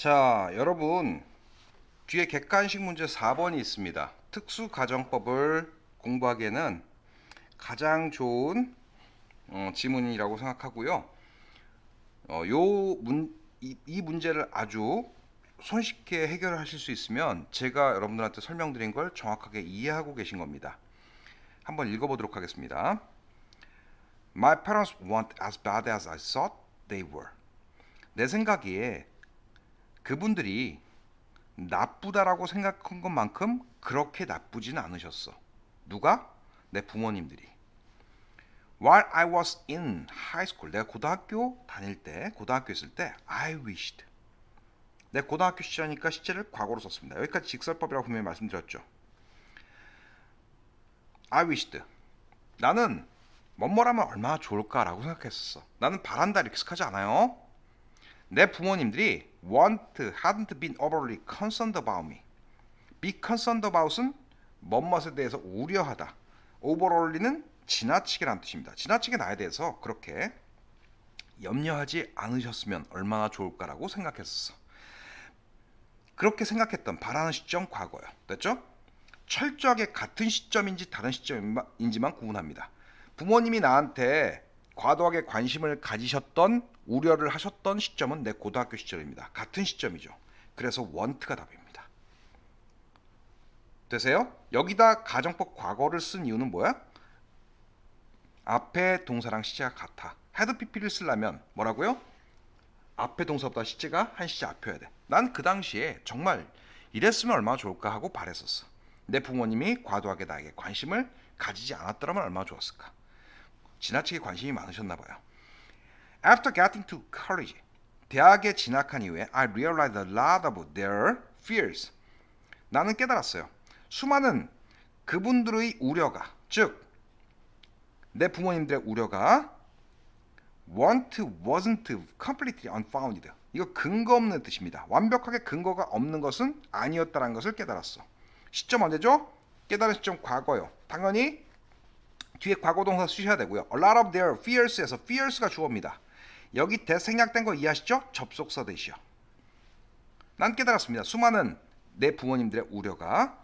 자, 여러분, 뒤에 객관식 문제 4번이 있습니다. 특수가정법을 공부하기에는 가장 좋은 지문이라고 생각하고요. 이 문제를 아주 손쉽게 해결하실 수 있으면 제가 여러분들한테 설명드린 걸 정확하게 이해하고 계신 겁니다. 한번 읽어보도록 하겠습니다. My parents weren't as bad as I thought they were. 내 생각에 그분들이 나쁘다라고 생각한 것만큼 그렇게 나쁘진 않으셨어. 누가? 내 부모님들이. While I was in high school, 내가 고등학교 있을 때, I wished. 내 고등학교 시절이니까 시제를 과거로 썼습니다. 여기까지 직설법이라고 분명히 말씀드렸죠. I wished. 나는 뭐뭐라면 얼마나 좋을까라고 생각했었어. 나는 바란다 이렇게 생각하지 않아요. 내 부모님들이 hadn't been overly concerned about me. be concerned about은 뭐뭇에 대해서 우려하다. overly는 지나치게라는 뜻입니다. 지나치게 나에 대해서 그렇게 염려하지 않으셨으면 얼마나 좋을까라고 생각했었어. 그렇게 생각했던 바라는 시점 과거요. 됐죠? 철저하게 같은 시점인지 다른 시점인지만 구분합니다. 부모님이 나한테 과도하게 관심을 가지셨던 우려를 하셨던 시점은 내 고등학교 시절입니다. 같은 시점이죠. 그래서 want가 답입니다. 되세요? 여기다 가정법 과거를 쓴 이유는 뭐야? 앞에 동사랑 시제가 같아. had pp를 쓰려면 뭐라고요? 앞에 동사보다 시제가 한 시제 앞이어야 돼. 난 그 당시에 정말 이랬으면 얼마나 좋을까 하고 바랬었어. 내 부모님이 과도하게 나에게 관심을 가지지 않았더라면 얼마나 좋았을까. 지나치게 관심이 많으셨나 봐요. After getting to college, 대학에 진학한 이후에 I realized a lot of their fears. 나는 깨달았어요. 수많은 그분들의 우려가, 즉 내 부모님들의 우려가 wasn't completely unfounded. 이거 근거 없는 뜻입니다. 완벽하게 근거가 없는 것은 아니었다는 것을 깨달았어. 시점 언제죠? 깨달은 시점 과거요. 당연히 뒤에 과거 동사 쓰셔야 되고요. A lot of their fears에서 fears가 주어입니다. 여기 대생략된 거 이해하시죠? 접속사 대시요. 난 깨달았습니다. 수많은 내 부모님들의 우려가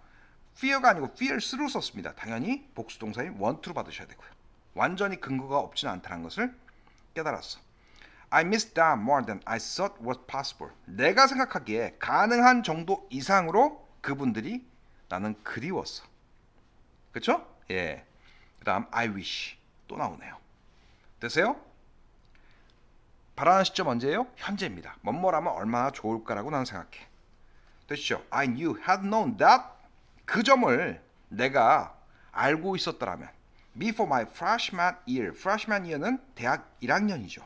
fear가 아니고 fears로 썼습니다. 당연히 복수동사인 want로 받으셔야 되고요. 완전히 근거가 없지는 않다는 것을 깨달았어. I missed them more than I thought was possible. 내가 생각하기에 가능한 정도 이상으로 그분들이 나는 그리웠어. 그렇죠? 예. 그 다음 I wish 또 나오네요. 되세요? 바라는 시점 언제예요? 현재입니다. 뭐뭐라면 얼마나 좋을까라고 나는 생각해. 되시죠? I knew, had known that 그 점을 내가 알고 있었더라면 before my freshman year. freshman year는 대학 1학년이죠.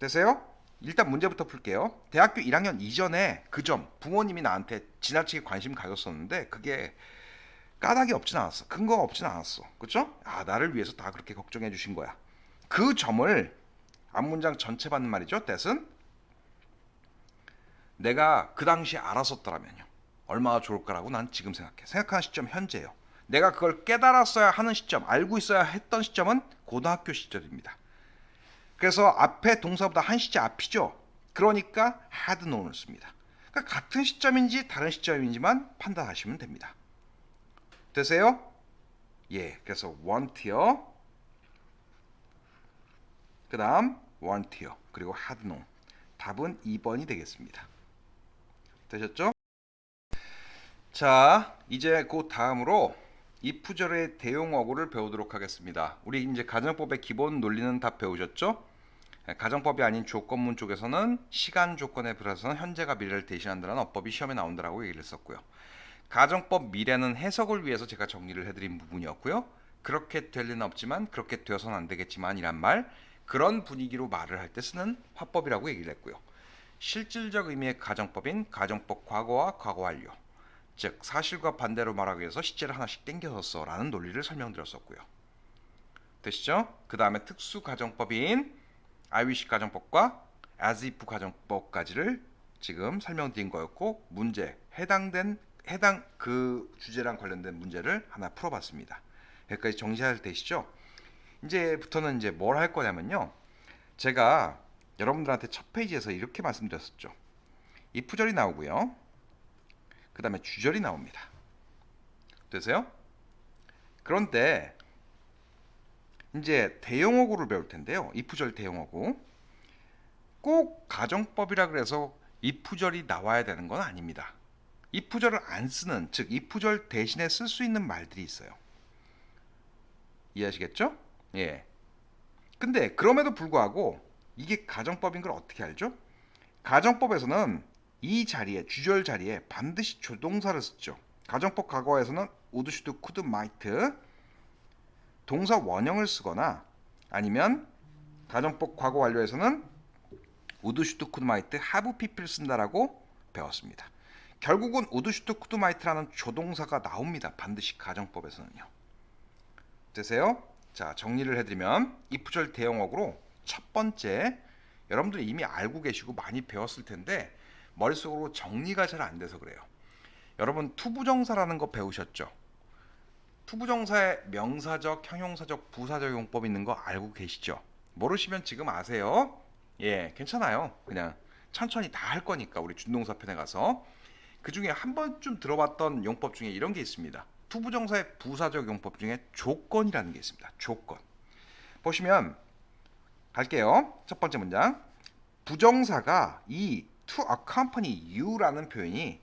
되세요? 일단 문제부터 풀게요. 대학교 1학년 이전에 그 점, 부모님이 나한테 지나치게 관심 가졌었는데 그게 까닭이 없진 않았어. 근거가 없진 않았어. 그렇죠? 아, 나를 위해서 다 그렇게 걱정해 주신 거야. 그 점을 앞문장 전체 받는 말이죠. that은 내가 그 당시에 알았었더라면요. 얼마나 좋을까라고 난 지금 생각해. 생각하는 시점 현재예요. 내가 그걸 깨달았어야 하는 시점, 알고 있어야 했던 시점은 고등학교 시절입니다. 그래서 앞에 동사보다 한 시제 앞이죠. 그러니까 had known을 씁니다. 그러니까 같은 시점인지 다른 시점인지만 판단하시면 됩니다. 되세요? 예, 그래서 want요. 그 다음 want요. 그리고 had known. 답은 2번이 되겠습니다. 되셨죠? 자, 이제 그 다음으로 if절의 대용어구를 배우도록 하겠습니다. 우리 이제 가정법의 기본 논리는 다 배우셨죠? 가정법이 아닌 조건문 쪽에서는 시간 조건에 불어서는 현재가 미래를 대신한다는 어법이 시험에 나온다라고 얘기를 했었고요. 가정법 미래는 해석을 위해서 제가 정리를 해드린 부분이었고요. 그렇게 될 리는 없지만 그렇게 되어서는 안 되겠지만 이란 말, 그런 분위기로 말을 할 때 쓰는 화법이라고 얘기를 했고요. 실질적 의미의 가정법인 가정법 과거와 과거 완료, 즉 사실과 반대로 말하기 위해서 시제를 하나씩 땡겨서 써라는 논리를 설명드렸었고요. 되시죠? 그 다음에 특수 가정법인 I wish 가정법과 as if 가정법까지를 지금 설명드린 거였고, 문제 해당 그 주제랑 관련된 문제를 하나 풀어봤습니다. 여기까지 정리할 되시죠? 이제부터는 이제 뭘 할 거냐면요. 제가 여러분들한테 첫 페이지에서 이렇게 말씀드렸었죠. if절이 나오고요. 그 다음에 주절이 나옵니다. 되세요? 그런데 이제 대용어구를 배울 텐데요. if절 대용어구. 꼭 가정법이라 그래서 if절이 나와야 되는 건 아닙니다. if절을 안 쓰는, 즉 if절 대신에 쓸 수 있는 말들이 있어요. 이해하시겠죠? 예. 근데 그럼에도 불구하고 이게 가정법인 걸 어떻게 알죠? 가정법에서는 이 자리에, 주절 자리에 반드시 조동사를 쓰죠. 가정법 과거에서는 would, should, could, might 동사 원형을 쓰거나, 아니면 가정법 과거 완료에서는 would, should, could, might, have, pp를 쓴다라고 배웠습니다. 결국은 would, should, could, might라는 조동사가 나옵니다. 반드시 가정법에서는요. 되세요? 자, 정리를 해드리면 if절 대용어구로 첫 번째, 여러분들이 이미 알고 계시고 많이 배웠을 텐데 머릿속으로 정리가 잘 안 돼서 그래요. 여러분 투부정사라는 거 배우셨죠? 투부정사의 명사적, 형용사적, 부사적 용법 있는 거 알고 계시죠? 모르시면 지금 아세요. 예, 괜찮아요. 그냥 천천히 다 할 거니까 우리 준동사 편에 가서. 그 중에 한 번쯤 들어봤던 용법 중에 이런 게 있습니다. 투부정사의 부사적 용법 중에 조건이라는 게 있습니다. 조건. 보시면 갈게요. 첫 번째 문장. 부정사가 이 to accompany you라는 표현이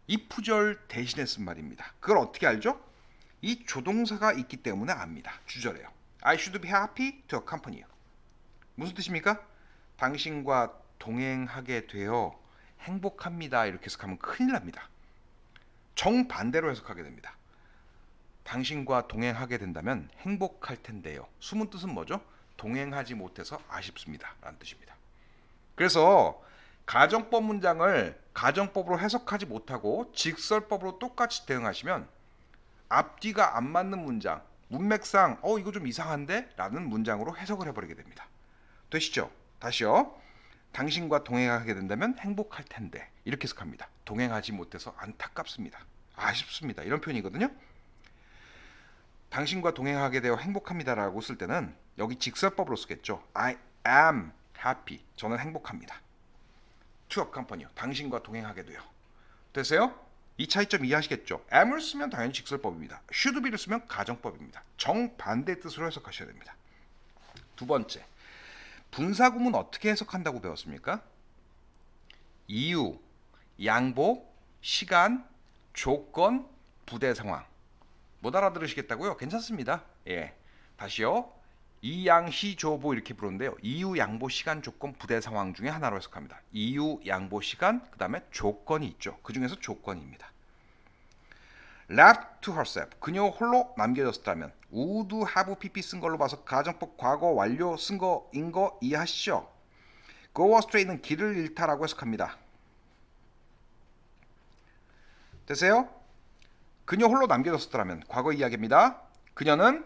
if절 대신에 쓴 말입니다. 그걸 어떻게 알죠? 이 조동사가 있기 때문에 압니다. 주절에요. I should be happy to accompany you. 무슨 뜻입니까? 당신과 동행하게 되어 행복합니다. 이렇게 해석하면 큰일 납니다. 정반대로 해석하게 됩니다. 당신과 동행하게 된다면 행복할 텐데요. 숨은 뜻은 뭐죠? 동행하지 못해서 아쉽습니다. 라는 뜻입니다. 그래서 가정법 문장을 가정법으로 해석하지 못하고 직설법으로 똑같이 대응하시면 앞뒤가 안 맞는 문장, 문맥상 이거 좀 이상한데? 라는 문장으로 해석을 해버리게 됩니다. 되시죠? 다시요. 당신과 동행하게 된다면 행복할 텐데 이렇게 해석합니다. 동행하지 못해서 안타깝습니다. 아쉽습니다. 이런 표현이거든요. 당신과 동행하게 되어 행복합니다라고 쓸 때는 여기 직설법으로 쓰겠죠. I am happy. 저는 행복합니다. To accompany. 당신과 동행하게 돼요. 되세요? 이 차이점 이해하시겠죠? am을 쓰면 당연히 직설법입니다. should be를 쓰면 가정법입니다. 정반대 뜻으로 해석하셔야 됩니다. 두 번째, 분사구문 어떻게 해석한다고 배웠습니까? 이유, 양보, 시간, 조건, 부대 상황. 못 알아들으시겠다고요? 괜찮습니다. 예, 다시요. 이양시조보 이렇게 부르는데요. 이유, 양보, 시간, 조건, 부대 상황 중에 하나로 해석합니다. 이유, 양보, 시간, 그 다음에 조건이 있죠. 그 중에서 조건입니다. Left to herself. 그녀 홀로 남겨졌다면 would have pp 쓴 걸로 봐서 가정법 과거 완료 쓴 거인 거 이해하시죠? Go astray는 길을 잃다라고 해석합니다. 되세요? 그녀 홀로 남겨졌더라면 과거 이야기입니다. 그녀는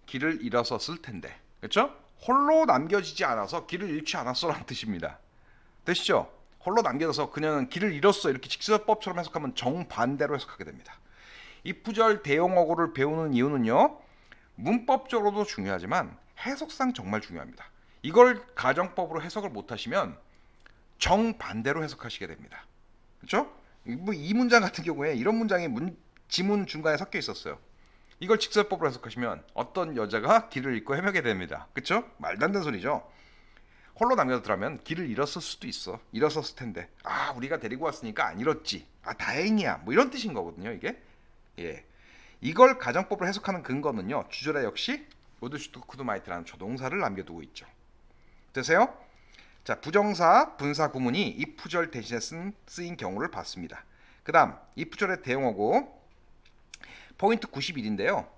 길을 잃었었을 텐데. 그렇죠? 홀로 남겨지지 않아서 길을 잃지 않았어라는 뜻입니다. 되시죠? 홀로 남겨져서 그녀는 길을 잃었어. 이렇게 직설법처럼 해석하면 정반대로 해석하게 됩니다. if절 대용어구를 배우는 이유는요. 문법적으로도 중요하지만 해석상 정말 중요합니다. 이걸 가정법으로 해석을 못하시면 정반대로 해석하시게 됩니다. 그렇죠? 이 문장 같은 경우에 이런 문장이 지문 중간에 섞여 있었어요. 이걸 직설법으로 해석하시면 어떤 여자가 길을 잃고 헤매게 됩니다. 그렇죠? 말도 안 되는 소리죠. 홀로 남겨두라면 길을 잃었을 수도 있어. 잃었었을 텐데. 우리가 데리고 왔으니까 안 잃었지. 다행이야. 뭐 이런 뜻인 거거든요, 이게. 예. 이걸 가정법으로 해석하는 근거는요. 주절에 역시 would, should, could, might라는 조동사를 남겨두고 있죠. 되세요? 자, 부정사, 분사 구문이 if절 대신에 쓰인 경우를 봤습니다. 그 다음 if절의 대용어구 포인트 91인데요.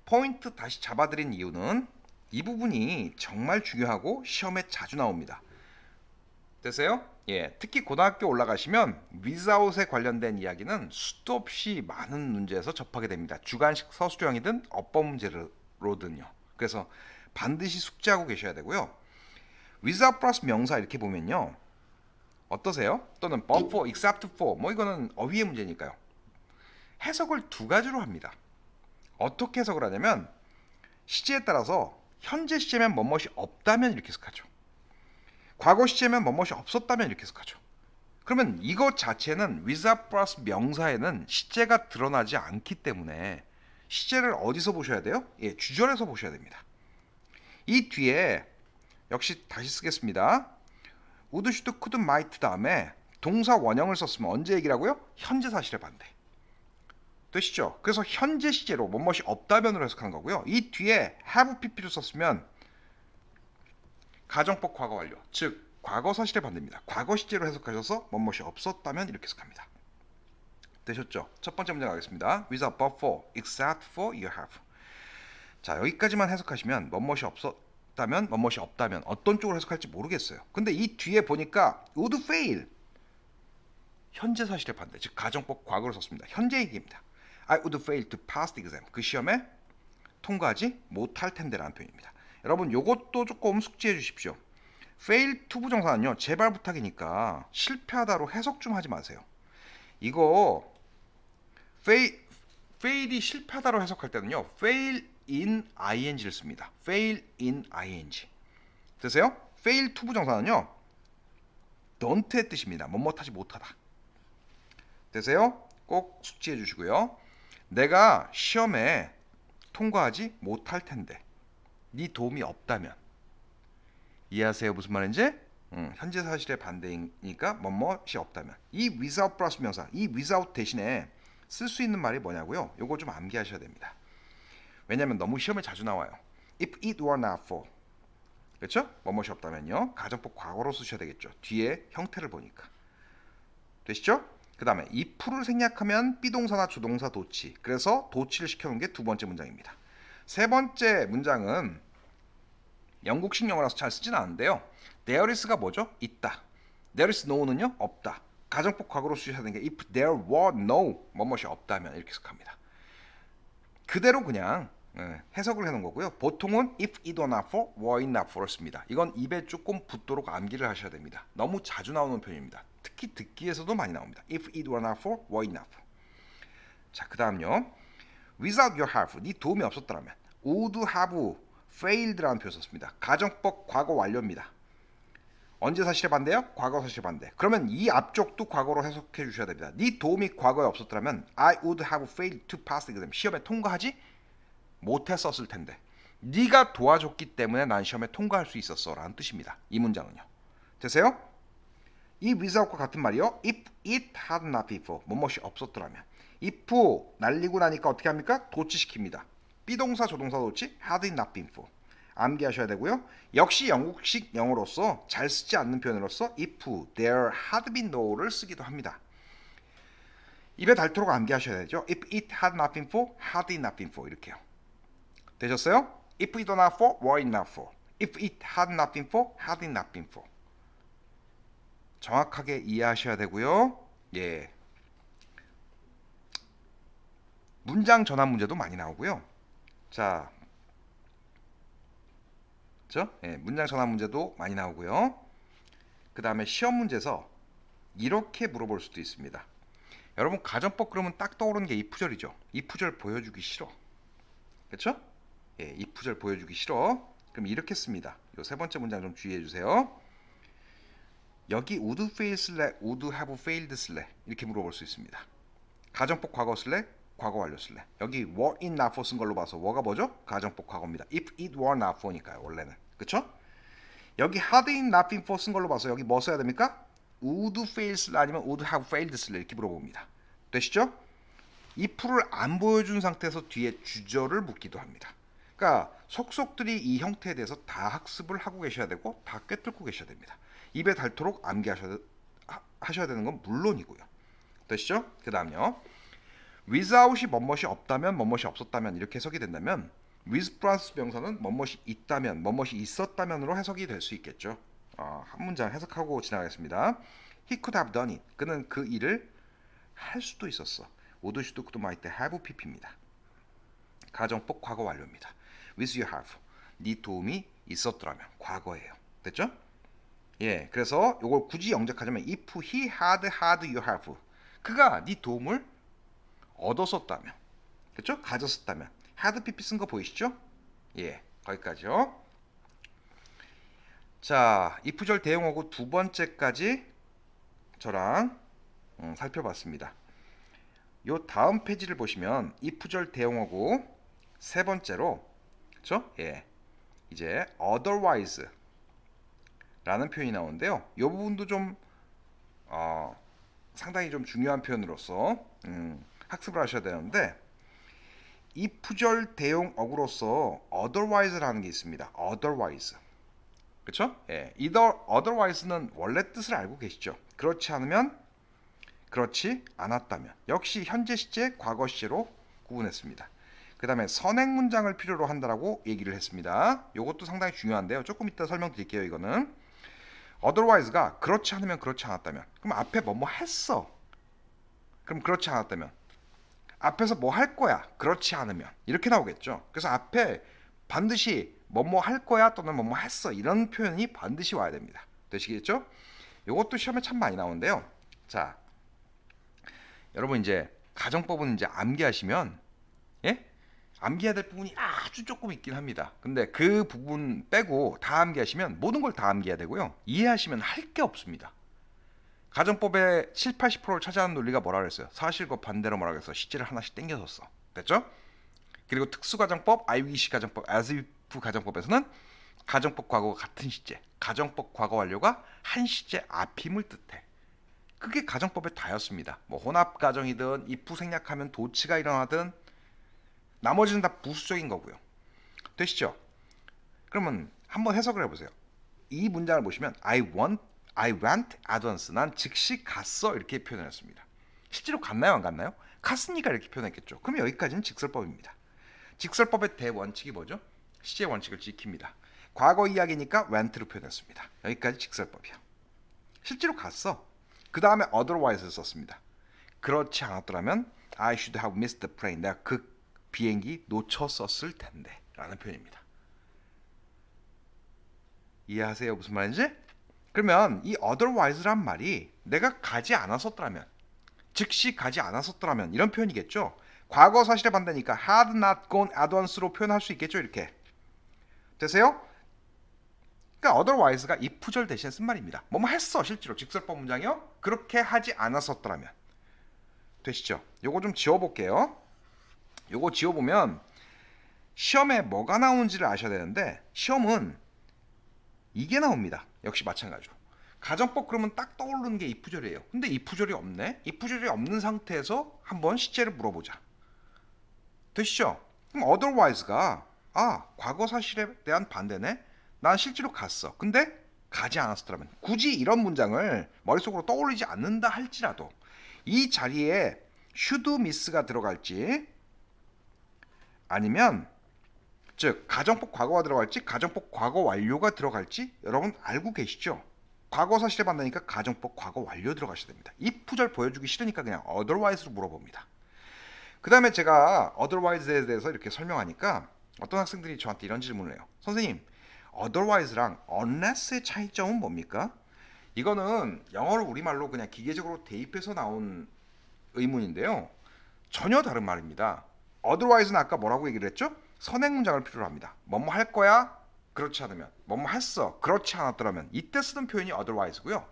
포인트 다시 잡아드린 이유는 이 부분이 정말 중요하고 시험에 자주 나옵니다. 되세요? 예, 특히 고등학교 올라가시면 without에 관련된 이야기는 수도 없이 많은 문제에서 접하게 됩니다. 주관식 서술형이든 어법 문제로든요. 그래서 반드시 숙지하고 계셔야 되고요. without 플러스 명사 이렇게 보면요. 어떠세요? 또는 but for, except for 뭐 이거는 어휘의 문제니까요. 해석을 두 가지로 합니다. 어떻게 해석을 하냐면 시제에 따라서 현재 시제면 뭐뭇이 없다면 이렇게 해석하죠. 과거 시제면 뭐뭇이 없었다면 이렇게 해석하죠. 그러면 이것 자체는 without 플러스 명사에는 시제가 드러나지 않기 때문에 시제를 어디서 보셔야 돼요? 예, 주절에서 보셔야 됩니다. 이 뒤에 역시 다시 쓰겠습니다. would, should, could, might 다음에 동사 원형을 썼으면 언제 얘기라고요? 현재 사실의 반대. 되시죠? 그래서 현재 시제로 뭐뭇이 없다면으로 해석하는 거고요. 이 뒤에 have pp를 썼으면 가정법 과거 완료, 즉 과거 사실의 반대입니다. 과거 시제로 해석하셔서 뭐뭇이 없었다면 이렇게 해석합니다. 되셨죠? 첫 번째 문제 가겠습니다. without but for, except for you have. 자, 여기까지만 해석하시면 뭐뭇이 없었다면, 뭐뭇이 없다면 어떤 쪽으로 해석할지 모르겠어요. 근데 이 뒤에 보니까 would fail, 현재 사실의 반대, 즉 가정법 과거로 썼습니다. 현재 얘기입니다. I would fail to pass the exam. 그 시험에 통과하지 못할 텐데라는 표현입니다. 여러분 요것도 조금 숙지해 주십시오. fail to 부정사는요, 제발 부탁이니까 실패하다로 해석 좀 하지 마세요. 이거 fail이 실패하다로 해석할 때는요, fail in ing를 씁니다. fail in ing. 되세요? fail to 부정사는요, don't의 뜻입니다. 뭐뭇하지 못하다. 되세요? 꼭 숙지해 주시고요. 내가 시험에 통과하지 못할 텐데 네 도움이 없다면, 이해하세요? 무슨 말인지? 현재 사실의 반대이니까 뭐뭇이 없다면, 이 without 플러스 명사, 이 without 대신에 쓸 수 있는 말이 뭐냐고요? 요거 좀 암기하셔야 됩니다. 왜냐면 너무 시험에 자주 나와요. If it were not for, 그렇죠? 뭐뭇이 없다면요, 가정법 과거로 쓰셔야 되겠죠. 뒤에 형태를 보니까. 되시죠? 그 다음에 if를 생략하면 비동사나 주동사 도치, 그래서 도치를 시켜놓은 게 두 번째 문장입니다. 세 번째 문장은 영국식 영어라서 잘 쓰진 않은데요. there is가 뭐죠? 있다. there is no는요, 없다. 가정법 과거로 쓰셔야 되는 게 if there were no 뭐뭇이 없다면 이렇게 해석합니다. 그대로 그냥 해석을 해놓은 거고요. 보통은 if it were not for, were it not for를 씁니다. 이건 입에 조금 붙도록 암기를 하셔야 됩니다. 너무 자주 나오는 표현입니다. 특히 듣기에서도 많이 나옵니다. If it were not for, were it not for. 자, 그 다음요. Without your help, 네 도움이 없었더라면 would have failed라는 표현 썼습니다. 가정법 과거 완료입니다. 언제 사실의 반대요? 과거 사실의 반대. 그러면 이 앞쪽도 과거로 해석해 주셔야 됩니다. 네 도움이 과거에 없었더라면 I would have failed to pass the exam. 시험에 통과하지 못했었을 텐데 네가 도와줬기 때문에 난 시험에 통과할 수 있었어 라는 뜻입니다. 이 문장은요. 되세요? 이 without과 같은 말이요. If it had not been for, 뭐뭇이 없었더라면. if 날리고 나니까 어떻게 합니까? 도치시킵니다. 비동사 조동사 도치 had it not been for. 암기하셔야 되고요. 역시 영국식 영어로서 잘 쓰지 않는 표현으로서 if there had been no를 쓰기도 합니다. 입에 닳도록 암기하셔야 되죠. If it had not been for, had it not been for 이렇게요. 되셨어요? If it were not for, were it not for. If it had not been for, had it not been for. 정확하게 이해하셔야 되고요. 예. 문장 전환 문제도 많이 나오고요. 자, 그렇죠? 예, 문장 전환 문제도 많이 나오고요. 그 다음에 시험 문제에서 이렇게 물어볼 수도 있습니다. 여러분 가정법 그러면 딱 떠오르는 게 이프절이죠. 이프절 보여주기 싫어. 그렇죠? 예, 이프절 보여주기 싫어. 그럼 이렇게 씁니다. 요 세 번째 문장 좀 주의해 주세요. 여기 would fail 쓸래, would have failed 쓸래 이렇게 물어볼 수 있습니다. 가정법 과거 쓸래, 과거 완료 쓸래. 여기 were it not for 쓴 걸로 봐서 were가 뭐죠? 가정법 과거입니다. If it were not for니까요, 원래는. 그쵸? 여기 had it not been for 쓴 걸로 봐서 여기 뭐 써야 됩니까? would fail 쓸래 아니면 would have failed 쓸래 이렇게 물어봅니다. 되시죠? if를 안 보여준 상태에서 뒤에 주절을 묻기도 합니다. 그러니까 속속들이 이 형태에 대해서 다 학습을 하고 계셔야 되고 다 꿰뚫고 계셔야 됩니다. 입에 닳도록 암기하셔야 되는 건 물론이고요. 되시죠? 그 다음요. without이 뭐뭇이 없다면, 뭐뭇이 없었다면 이렇게 해석이 된다면 with 플러스 명사는 뭐뭇이 있다면, 뭐뭇이 있었다면으로 해석이 될 수 있겠죠. 한 문장 해석하고 지나가겠습니다. He could have done it. 그는 그 일을 할 수도 있었어. would, should, could, might, have pp입니다. 가정법 과거 완료입니다. with you have. 네 도움이 있었더라면 과거예요. 됐죠? 예, 그래서 이걸 굳이 영작하자면 if he had you have. 그가 네 도움을 얻었었다면, 그렇죠? 가졌었다면. had pp 쓴 거 보이시죠? 예, 거기까지요. 자, if절 대용어구 두 번째까지 저랑 살펴봤습니다. 요 다음 페이지를 보시면 이프절 대용어고 세 번째로 그렇죠? 예. 이제 otherwise 라는 표현이 나오는데요. 이 부분도 좀 상당히 좀 중요한 표현으로서 학습을 하셔야 되는데 이프절 대용 어구로서 otherwise라는 게 있습니다. otherwise. 그렇죠? 예. otherwise는 원래 뜻을 알고 계시죠? 그렇지 않으면 그렇지 않았다면 역시 현재 시제, 과거 시제로 구분했습니다. 그 다음에 선행 문장을 필요로 한다라고 얘기를 했습니다. 이것도 상당히 중요한데요. 조금 이따 설명드릴게요. 이거는 otherwise가 그렇지 않으면 그렇지 않았다면 그럼 앞에 뭐뭐 했어. 그럼 그렇지 않았다면 앞에서 뭐 할 거야. 그렇지 않으면 이렇게 나오겠죠. 그래서 앞에 반드시 뭐뭐 할 거야 또는 뭐뭐 했어 이런 표현이 반드시 와야 됩니다. 되시겠죠? 이것도 시험에 참 많이 나오는데요. 자, 여러분 이제 가정법은 이제 암기하시면 예? 암기해야 될 부분이 아주 조금 있긴 합니다. 근데 그 부분 빼고 다 암기하시면 모든 걸 다 암기해야 되고요. 이해하시면 할 게 없습니다. 가정법의 7, 80%를 차지하는 논리가 뭐라 그랬어요? 사실과 반대로 뭐라 그랬어? 시제를 하나씩 땡겨서 써. 됐죠? 그리고 특수가정법, I wish 가정법, as if 가정법에서는 가정법 과거가 같은 시제, 가정법 과거 완료가 한 시제 앞임을 뜻해. 그게 가정법의 다였습니다. 뭐 혼합 가정이든 if 생략하면 도치가 일어나든 나머지는 다 부수적인 거고요. 되시죠? 그러면 한번 해석을 해보세요. 이 문장을 보시면 I went at once. 난 즉시 갔어. 이렇게 표현했습니다. 실제로 갔나요? 안 갔나요? 갔으니까 이렇게 표현했겠죠. 그럼 여기까지는 직설법입니다. 직설법의 대원칙이 뭐죠? 시제 원칙을 지킵니다. 과거 이야기니까 went로 표현했습니다. 여기까지 직설법이야. 실제로 갔어. 그 다음에 otherwise를 썼습니다. 그렇지 않았더라면 I should have missed the plane. 내가 그 비행기 놓쳤었을 텐데 라는 표현입니다. 이해하세요? 무슨 말인지? 그러면 이 otherwise란 말이 내가 가지 않았었더라면 즉시 가지 않았었더라면 이런 표현이겠죠. 과거 사실에 반대니까 had not gone at once로 표현할 수 있겠죠. 이렇게 되세요? 그러니까 otherwise가 if절 대신에 쓴 말입니다. 뭐뭐 했어 실제로 직설법 문장이요. 그렇게 하지 않았었더라면 되시죠? 요거 좀 지워볼게요. 요거 지워보면 시험에 뭐가 나오는지를 아셔야 되는데 시험은 이게 나옵니다. 역시 마찬가지로. 가정법 그러면 딱 떠오르는 게 if절이에요. 근데 if절이 없네. if절이 없는 상태에서 한번 시제를 물어보자. 되시죠? 그럼 otherwise가 과거 사실에 대한 반대네. 난 실제로 갔어. 근데 가지 않았더라면 굳이 이런 문장을 머릿속으로 떠올리지 않는다 할지라도 이 자리에 should miss가 들어갈지 아니면 즉 가정법 과거가 들어갈지 가정법 과거 완료가 들어갈지 여러분 알고 계시죠? 과거 사실에 반다니까 가정법 과거 완료 들어가셔야 됩니다. if절 보여주기 싫으니까 그냥 otherwise로 물어봅니다. 그 다음에 제가 otherwise에 대해서 이렇게 설명하니까 어떤 학생들이 저한테 이런 질문을 해요. 선생님, otherwise랑 unless의 차이점은 뭡니까? 이거는 영어를 우리말로 그냥 기계적으로 대입해서 나온 의문인데요. 전혀 다른 말입니다. otherwise는 아까 뭐라고 얘기를 했죠? 선행 문장을 필요로 합니다. 뭐뭐 할 거야? 그렇지 않으면. 뭐뭐 했어? 그렇지 않았더라면. 이때 쓰는 표현이 otherwise고요.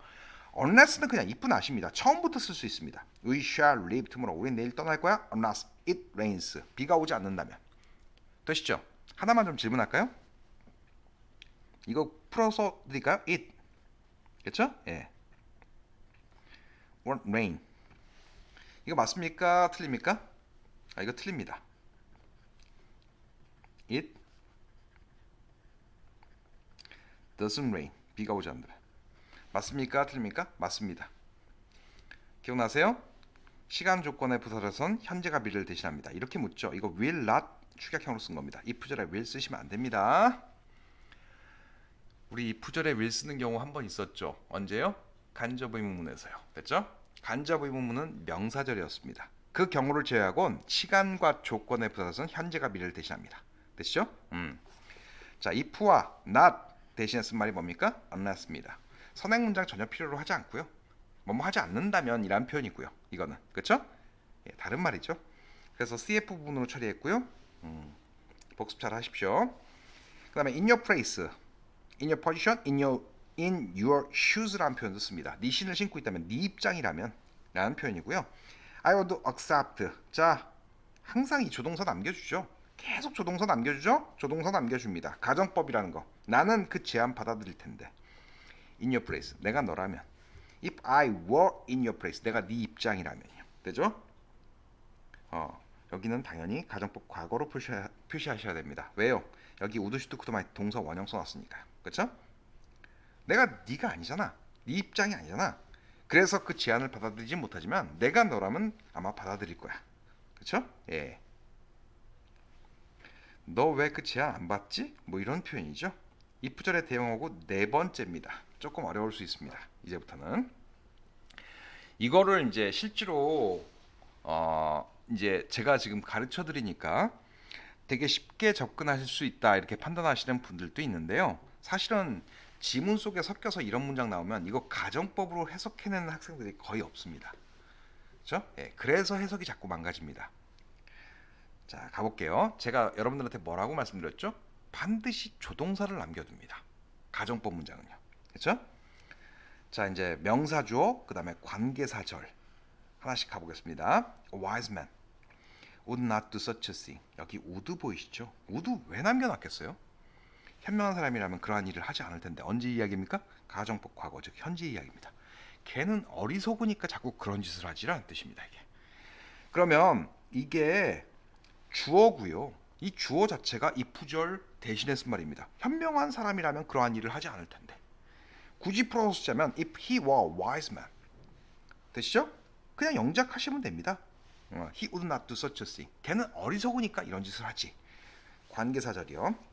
unless는 그냥 if는 아십니다. 처음부터 쓸 수 있습니다. We shall leave tomorrow. 우린 내일 떠날 거야. unless it rains. 비가 오지 않는다면. 되시죠? 하나만 좀 질문할까요? 이거 풀어서 드릴까요? it. 그렇죠? 예. won't rain. 이거 맞습니까? 틀립니까? 이거 틀립니다. It doesn't rain. 비가 오지 않는다. 맞습니까? 틀립니까? 맞습니다. 기억나세요? 시간 조건의 부사절에선 현재가 미래를 대신합니다. 이렇게 묻죠. 이거 will not 축약형으로 쓴 겁니다. if절에 will 쓰시면 안 됩니다. 우리 if절에 will 쓰는 경우 한 번 있었죠. 언제요? 간접 의문문에서요. 됐죠? 간접 의문문은 명사절이었습니다. 그 경우를 제외하곤 시간과 조건의 부사절은 현재가 미래를 대신합니다. 되시죠? 자, if와 not 대신에 쓴 말이 뭡니까? unless입니다. 선행 문장 전혀 필요로 하지 않고요. 뭐뭐 하지 않는다면 이란 표현이고요. 이거는 그렇죠? 예, 다른 말이죠. 그래서 CF 부분으로 처리했고요. 복습 잘 하십시오. 그 다음에 in your place, in your position, in your in your shoes라는 표현도 씁니다. 네 신을 신고 있다면, 네 입장이라면 라는 표현이고요. I would accept. 자, 항상 이 조동사 남겨주죠. 계속 조동사 남겨주죠. 조동사 남겨줍니다. 가정법이라는 거. 나는 그 제안 받아들일 텐데. In your place. 내가 너라면. If I were in your place. 내가 네 입장이라면요. 되죠? 여기는 당연히 가정법 과거로 표시하셔야 됩니다. 왜요? 여기 우드 슈드 쿠드 마이 동사 원형 써놨으니까요. 그렇죠? 내가 네가 아니잖아. 네 입장이 아니잖아. 그래서 그 제안을 받아들이지 못하지만 내가 너라면 아마 받아들일 거야. 그렇죠? 예. 너 왜 그 제안 안 받지? 뭐 이런 표현이죠. 이프절에 대응하고 네 번째입니다. 조금 어려울 수 있습니다. 이제부터는 이거를 이제 실제로 이제 제가 지금 가르쳐 드리니까 되게 쉽게 접근하실 수 있다 이렇게 판단하시는 분들도 있는데요. 사실은 지문 속에 섞여서 이런 문장 나오면 이거 가정법으로 해석해내는 학생들이 거의 없습니다. 그렇죠? 예, 그래서 해석이 자꾸 망가집니다. 자, 가볼게요. 제가 여러분들한테 뭐라고 말씀드렸죠? 반드시 조동사를 남겨둡니다. 가정법 문장은요. 그렇죠? 자, 이제 명사주어, 그 다음에 관계사절 하나씩 가보겠습니다. A wise man would not do such a thing. 여기 would 보이시죠? would 왜 남겨놨겠어요? 현명한 사람이라면 그러한 일을 하지 않을 텐데. 언제 이야기입니까? 가정법 과거, 즉 현재 이야기입니다. 걔는 어리석으니까 자꾸 그런 짓을 하지라는 뜻입니다. 이게. 그러면 이게 주어고요. 이 주어 자체가 if 절 대신에 쓴 말입니다. 현명한 사람이라면 그러한 일을 하지 않을 텐데. 굳이 풀어서 쓰자면 if he were a wise man. 되시죠? 그냥 영작하시면 됩니다. He would not do such a thing. 걔는 어리석으니까 이런 짓을 하지. 관계사절이요.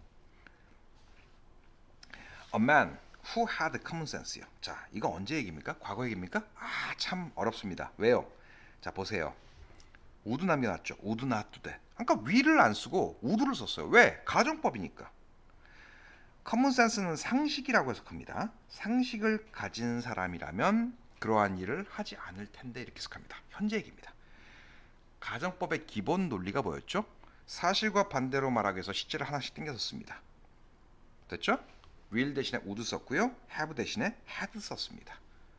A man who had common sense요. 자, 이거 언제 얘기입니까? 과거 얘기입니까? 아, 참 어렵습니다. 왜요? 자, 보세요. would 남겨놨죠. would not do that. 그러니까 will을 안 쓰고 would를 썼어요. 왜? 가정법이니까. common sense는 상식이라고 해석합니다. 상식을 가진 사람이라면 그러한 일을 하지 않을 텐데 이렇게 해석합니다. 현재 얘기입니다. 가정법의 기본 논리가 뭐였죠? 사실과 반대로 말하기 위해서 시제를 하나씩 땡겨서 씁니다. 됐죠? will 대신에 would 썼고요. have 대신에 had 썼습니다.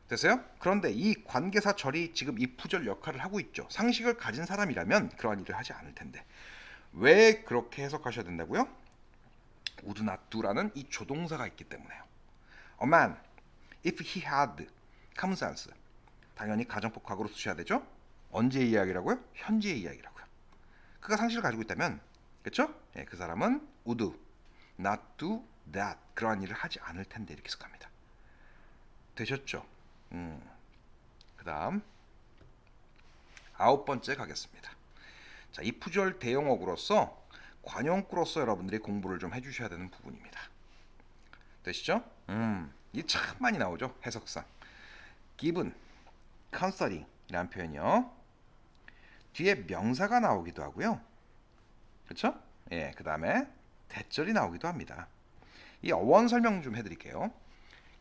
됐어요? 그런데 이 관계사 절이 지금 if절 역할을 하고 있죠. 상식을 가진 사람이라면 그러한 일을 하지 않을 텐데. 왜 그렇게 해석하셔야 된다고요? would not do라는 이 조동사가 있기 때문에요. A man, if he had common sense. 당연히 가정법 과거로 쓰셔야 되죠. 언제의 이야기라고요? 현재의 이야기라고요. 그가 상식을 가지고 있다면, 그렇죠? 예, 그 사람은 would not do that. 그러한 일을 하지 않을 텐데 이렇게 해석합니다. 되셨죠? 그 다음 9번째 가겠습니다. 자, if절 대용어구로서 관용구로서 여러분들이 공부를 좀 해주셔야 되는 부분입니다. 되시죠? 이게 참 많이 나오죠. 해석상. given, considering 이라는 표현이요. 뒤에 명사가 나오기도 하고요. 그렇죠? 예, 그 다음에 대절이 나오기도 합니다. 이 어원 설명 좀 해드릴게요.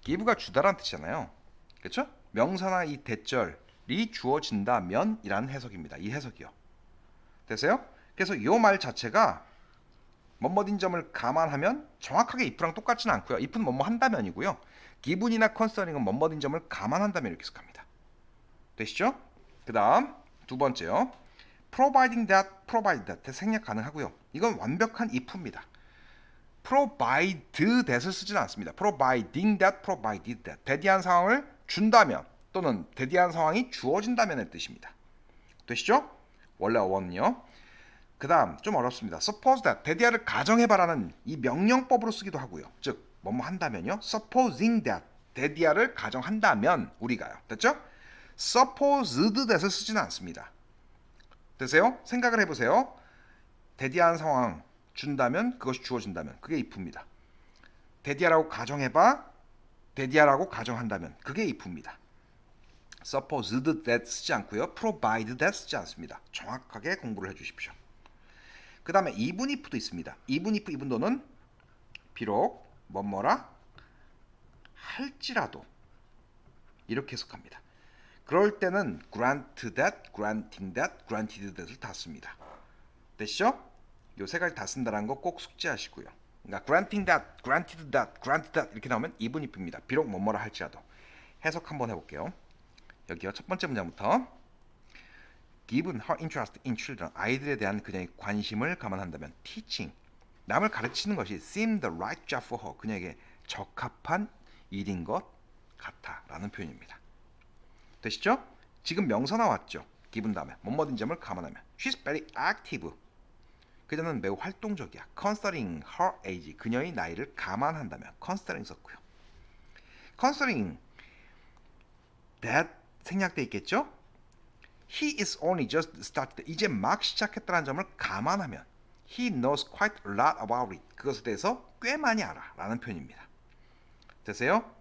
give가 주다라는 뜻이잖아요. 그렇죠? 명사나 이 대절이 주어진다면 이라는 해석입니다. 이 해석이요. 됐어요? 그래서 이 말 자체가 뭐뭐인 점을 감안하면 정확하게 if랑 똑같지는 않고요. if는 뭐뭐 한다면이고요. given이나 considering은 뭐뭐인 점을 감안한다면 이렇게 해석합니다. 되시죠? 그 다음 두 번째요. providing that, provide that 생략 가능하고요. 이건 완벽한 if입니다. provide that을 쓰지는 않습니다. providing that, provided that. 대디한 상황을 준다면 또는 대디한 상황이 주어진다면의 뜻입니다. 되시죠? 원래 어원은요. 그 다음 좀 어렵습니다. suppose that, 대디아를 가정해봐라는 이 명령법으로 쓰기도 하고요. 즉 뭐뭐 한다면요. supposing that, 대디아를 가정한다면 우리가요. 됐죠? supposed that을 쓰지는 않습니다. 되세요? 생각을 해보세요. 대디한 상황 준다면 그것이 주어진다면 그게 if입니다. 대디아라고 가정해봐. 대디아라고 가정한다면 그게 if입니다. supposed that 쓰지 않고요. provide that 쓰지 않습니다. 정확하게 공부를 해주십시오. 그 다음에 even if도 있습니다. even if, even tho는 비록 뭐뭐라 할지라도 이렇게 해석합니다. 그럴 때는 grant that, granting that, granted that을 다 씁니다. 되시죠? 요 세 가지 다 쓴다는 거 꼭 숙지하시고요. 그러니까 granting that, granted that, granted that 이렇게 나오면 even if입니다. 비록 뭐뭐라 할지라도. 해석 한번 해볼게요. 여기요. 첫 번째 문장부터. Given her interest in children, 아이들에 대한 그녀의 관심을 감안한다면 teaching, 남을 가르치는 것이 seemed the right job for her, 그녀에게 적합한 일인 것 같아 라는 표현입니다. 되시죠? 지금 명사 나왔죠? given 다음에 뭐뭐든 점을 감안하면 she's very active, 그녀는 매우 활동적이야. considering her age, 그녀의 나이를 감안한다면 considering 썼고요. considering that 생략돼 있겠죠? He is only just started. 이제 막 시작했다는 점을 감안하면 He knows quite a lot about it. 그것에 대해서 꽤 많이 알아 라는 표현입니다. 되세요?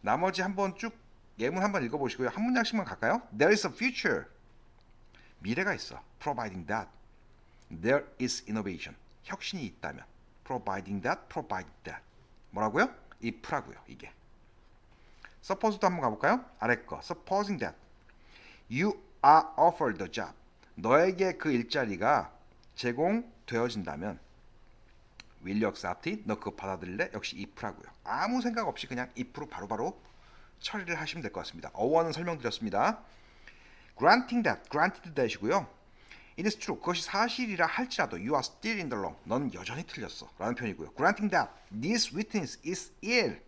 나머지 한번 쭉 예문 한번 읽어보시고요. 한 문장씩만 갈까요? There is a future. 미래가 있어. Providing that. There is innovation. 혁신이 있다면. Providing that, provided that. 뭐라고요? if라고요. 이게. Suppose도 한번 가볼까요? 아래 거. Supposing that you are offered the job. 너에게 그 일자리가 제공되어진다면 will you accept it? 너 그거 받아들일래? 역시 if라고요. 아무 생각 없이 그냥 if로 바로바로 처리를 하시면 될 것 같습니다. 어원은 설명드렸습니다. granting that, granted that이고요. It is true. 그것이 사실이라 할지라도 you are still in the wrong. 넌 여전히 틀렸어. 라는 표현이고요. Granting that this witness is ill.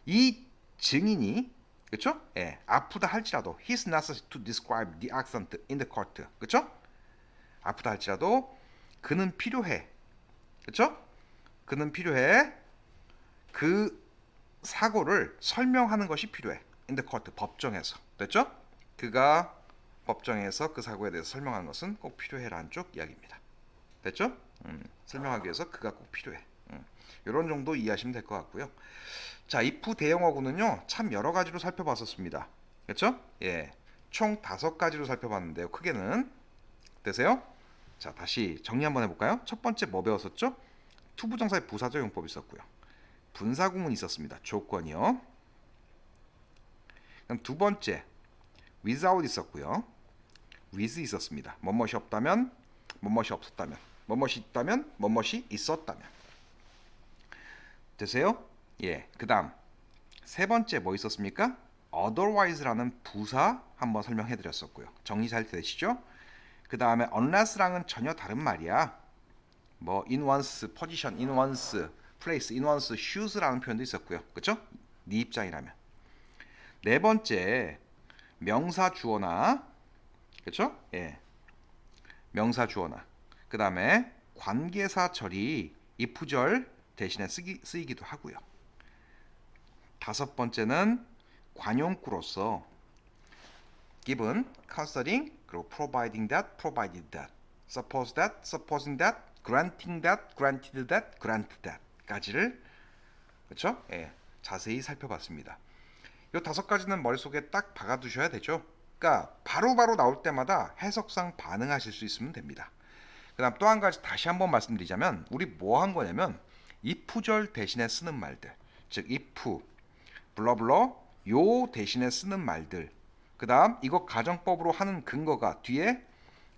이 증인이 그렇죠? 예, 아프다 할지라도 he's not to describe the accident in the court. 그렇죠? 아프다 할지라도 그는 필요해. 그렇죠? 그는 필요해. 그 사고를 설명하는 것이 필요해. in the court. 법정에서. 됐죠? 그가 법정에서 그 사고에 대해서 설명하는 것은 꼭 필요해라는 쪽 이야기입니다. 됐죠? 설명하기 위해서 그가 꼭 필요해. 이런 정도 이해하시면 될 것 같고요. 자, if 대형어구는요, 참 여러 가지로 살펴봤었습니다. 그렇죠? 예, 총 5가지로 살펴봤는데요. 크게는 되세요? 자, 다시 정리 한번 해볼까요? 첫 번째 뭐 배웠었죠? 투부정사의 부사적 용법이 있었고요. 분사구문이 있었습니다. 조건이요. 그럼 두 번째 without 있었고요. with 있었습니다. 뭐뭇이 없다면, 뭐뭇이 없었다면, 뭐뭇이 있다면, 뭐뭇이 있었다면. 되세요? 예, 그 다음 세 번째 뭐 있었습니까? otherwise라는 부사 한번 설명해 드렸었고요. 정리 잘 되시죠? 그 다음에 unless랑은 전혀 다른 말이야. 뭐 in one's position, in one's place, in one's shoes라는 표현도 있었고요. 그쵸? 네 입장이라면. 네 번째 명사 주어나, 그쵸? 예, 명사 주어나. 그 다음에 관계사 절이 if절 대신에 쓰이기도 하고요. 다섯 번째는 관용구로서 given, considering, 그리고 providing that, provided that, suppose that, supposing that, granting that, granted that, granted that 까지를 그렇죠? 예, 자세히 살펴봤습니다. 이 5가지는 머릿속에 딱 박아두셔야 되죠. 그러니까 바로바로 나올 때마다 해석상 반응하실 수 있으면 됩니다. 그 다음 또 한 가지 다시 한번 말씀드리자면 우리 뭐 한 거냐면 if절 대신에 쓰는 말들, 즉 if, 블러블러 요 대신에 쓰는 말들. 그 다음 이거 가정법으로 하는 근거가 뒤에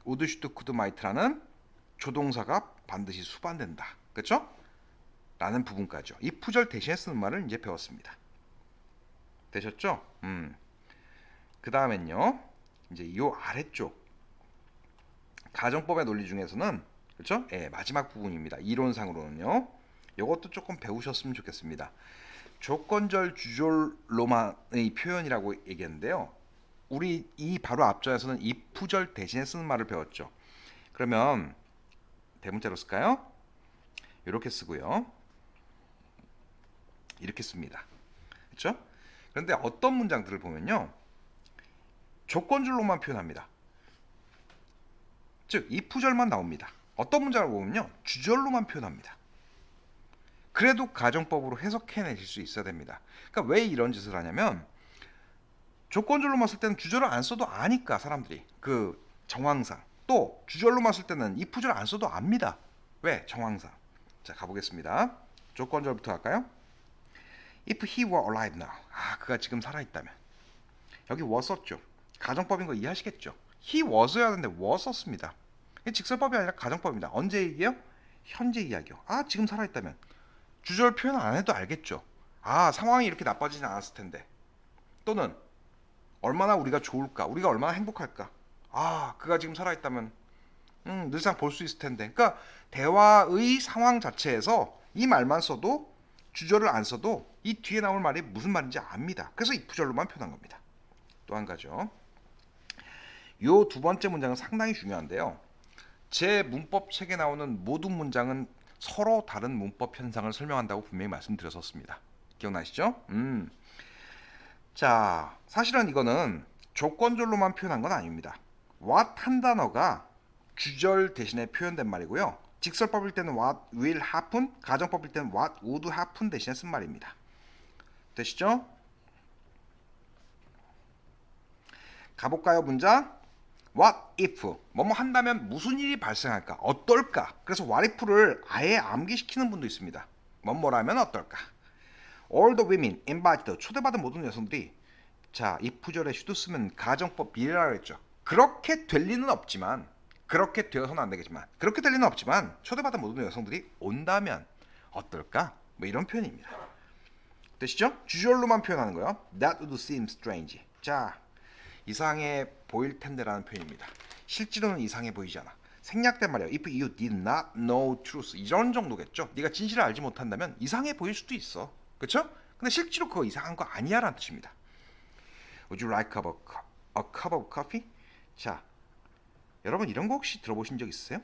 would, should, could, might라는 조동사가 반드시 수반된다. 그렇죠? 라는 부분까지요. if절 대신에 쓰는 말을 이제 배웠습니다. 되셨죠? 그 다음엔요. 이제 요 아래쪽 가정법의 논리 중에서는 그렇죠? 예, 마지막 부분입니다. 이론상으로는요. 요것도 조금 배우셨으면 좋겠습니다. 조건절 주절로만의 표현이라고 얘기했는데요. 우리 이 바로 앞절에서는 if절 대신에 쓰는 말을 배웠죠. 그러면 대문자로 쓸까요? 이렇게 쓰고요. 이렇게 씁니다. 그렇죠? 그런데 어떤 문장들을 보면요. 조건절로만 표현합니다. 즉 if절만 나옵니다. 어떤 문장을 보면요. 주절로만 표현합니다. 그래도 가정법으로 해석해내실 수 있어야 됩니다. 그러니까 왜 이런 짓을 하냐면 조건절로만 쓸 때는 주절을 안 써도 아니까 사람들이 그 정황상, 또 주절로만 쓸 때는 if절 안 써도 압니다. 왜? 정황상. 자, 가보겠습니다. 조건절부터 할까요? If he were alive now. 아, 그가 지금 살아있다면. 여기 was 썼죠. 가정법인 거 이해하시겠죠? he was여야 하는데 was 썼습니다. 이게 직설법이 아니라 가정법입니다. 언제 얘기해요? 현재 이야기요. 아, 지금 살아있다면. 주절 표현 안 해도 알겠죠. 아, 상황이 이렇게 나빠지진 않았을 텐데. 또는 얼마나 우리가 좋을까? 우리가 얼마나 행복할까? 아, 그가 지금 살아있다면 늘상 볼 수 있을 텐데. 그러니까 대화의 상황 자체에서 이 말만 써도 주절을 안 써도 이 뒤에 나올 말이 무슨 말인지 압니다. 그래서 if절로만 표현한 겁니다. 또 한 가지요. 요 두 번째 문장은 상당히 중요한데요. 제 문법 책에 나오는 모든 문장은 서로 다른 문법 현상을 설명한다고 분명히 말씀드렸었습니다. 기억나시죠? 자, 사실은 이거는 조건절로만 표현한 건 아닙니다. what 한 단어가 주절 대신에 표현된 말이고요. 직설법일 때는 what will happen, 가정법일 때는 what would happen 대신에 쓴 말입니다. 되시죠? 가볼까요, 문장? What if? 뭐뭐 한다면 무슨 일이 발생할까? 어떨까? 그래서 what if를 아예 암기시키는 분도 있습니다. 뭐뭐라면 어떨까? All the women invited, 초대받은 모든 여성들이, 자, if절에 should 쓰면 가정법 미래라 그랬죠. 그렇게 될 리는 없지만, 그렇게 되어서는 안 되겠지만, 그렇게 될 리는 없지만 초대받은 모든 여성들이 온다면 어떨까? 뭐 이런 표현입니다. 되시죠? 주절로만 표현하는 거예요. That would seem strange. 자, 이상해 보일 텐데라는 표현입니다. 실제로는 이상해 보이지 않아. 생략된 말이에요. If you did not know truth, 이런 정도겠죠. 네가 진실을 알지 못한다면 이상해 보일 수도 있어. 그렇죠? 근데 실제로 그거 이상한 거 아니야라는 뜻입니다. Would you like a cup of coffee? 자, 여러분 이런 거 혹시 들어보신 적 있으세요?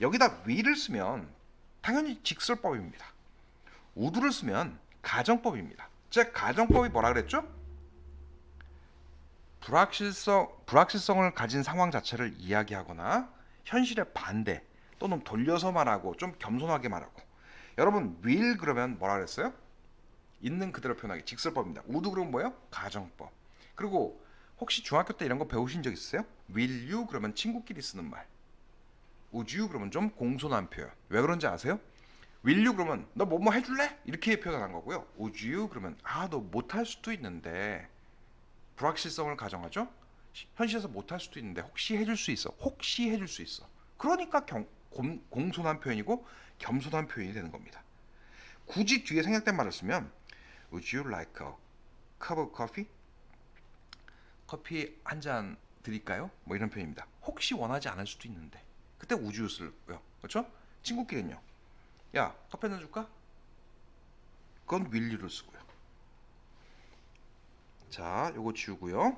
여기다 will을 쓰면 당연히 직설법입니다. would를 쓰면 가정법입니다. 제 가정법이 뭐라 그랬죠? 불확실성을 가진 상황 자체를 이야기하거나 현실의 반대 또는 돌려서 말하고 좀 겸손하게 말하고. 여러분 will 그러면 뭐라 그랬어요? 있는 그대로 표현하기, 직설법입니다. would 그러면 뭐예요? 가정법. 그리고 혹시 중학교 때 이런 거 배우신 적 있어요? will you 그러면 친구끼리 쓰는 말, would you 그러면 좀 공손한 표현. 왜 그런지 아세요? will you 그러면 너 뭐뭐 해줄래? 이렇게 표현한 거고요. would you 그러면 아, 너 못할 수도 있는데, 불확실성을 가정하죠. 현실에서 못할 수도 있는데 혹시 해줄 수 있어. 혹시 해줄 수 있어. 그러니까 공손한 표현이고 겸손한 표현이 되는 겁니다. 굳이 뒤에 생략된 말을 쓰면 Would you like a cup of coffee? 커피 한 잔 드릴까요? 뭐 이런 표현입니다. 혹시 원하지 않을 수도 있는데 그때 would you 쓰고요. 그렇죠? 친구끼리는요. 야, 커피 한잔 줄까? 그건 will you를 쓰고요. 자, 요거 지우고요.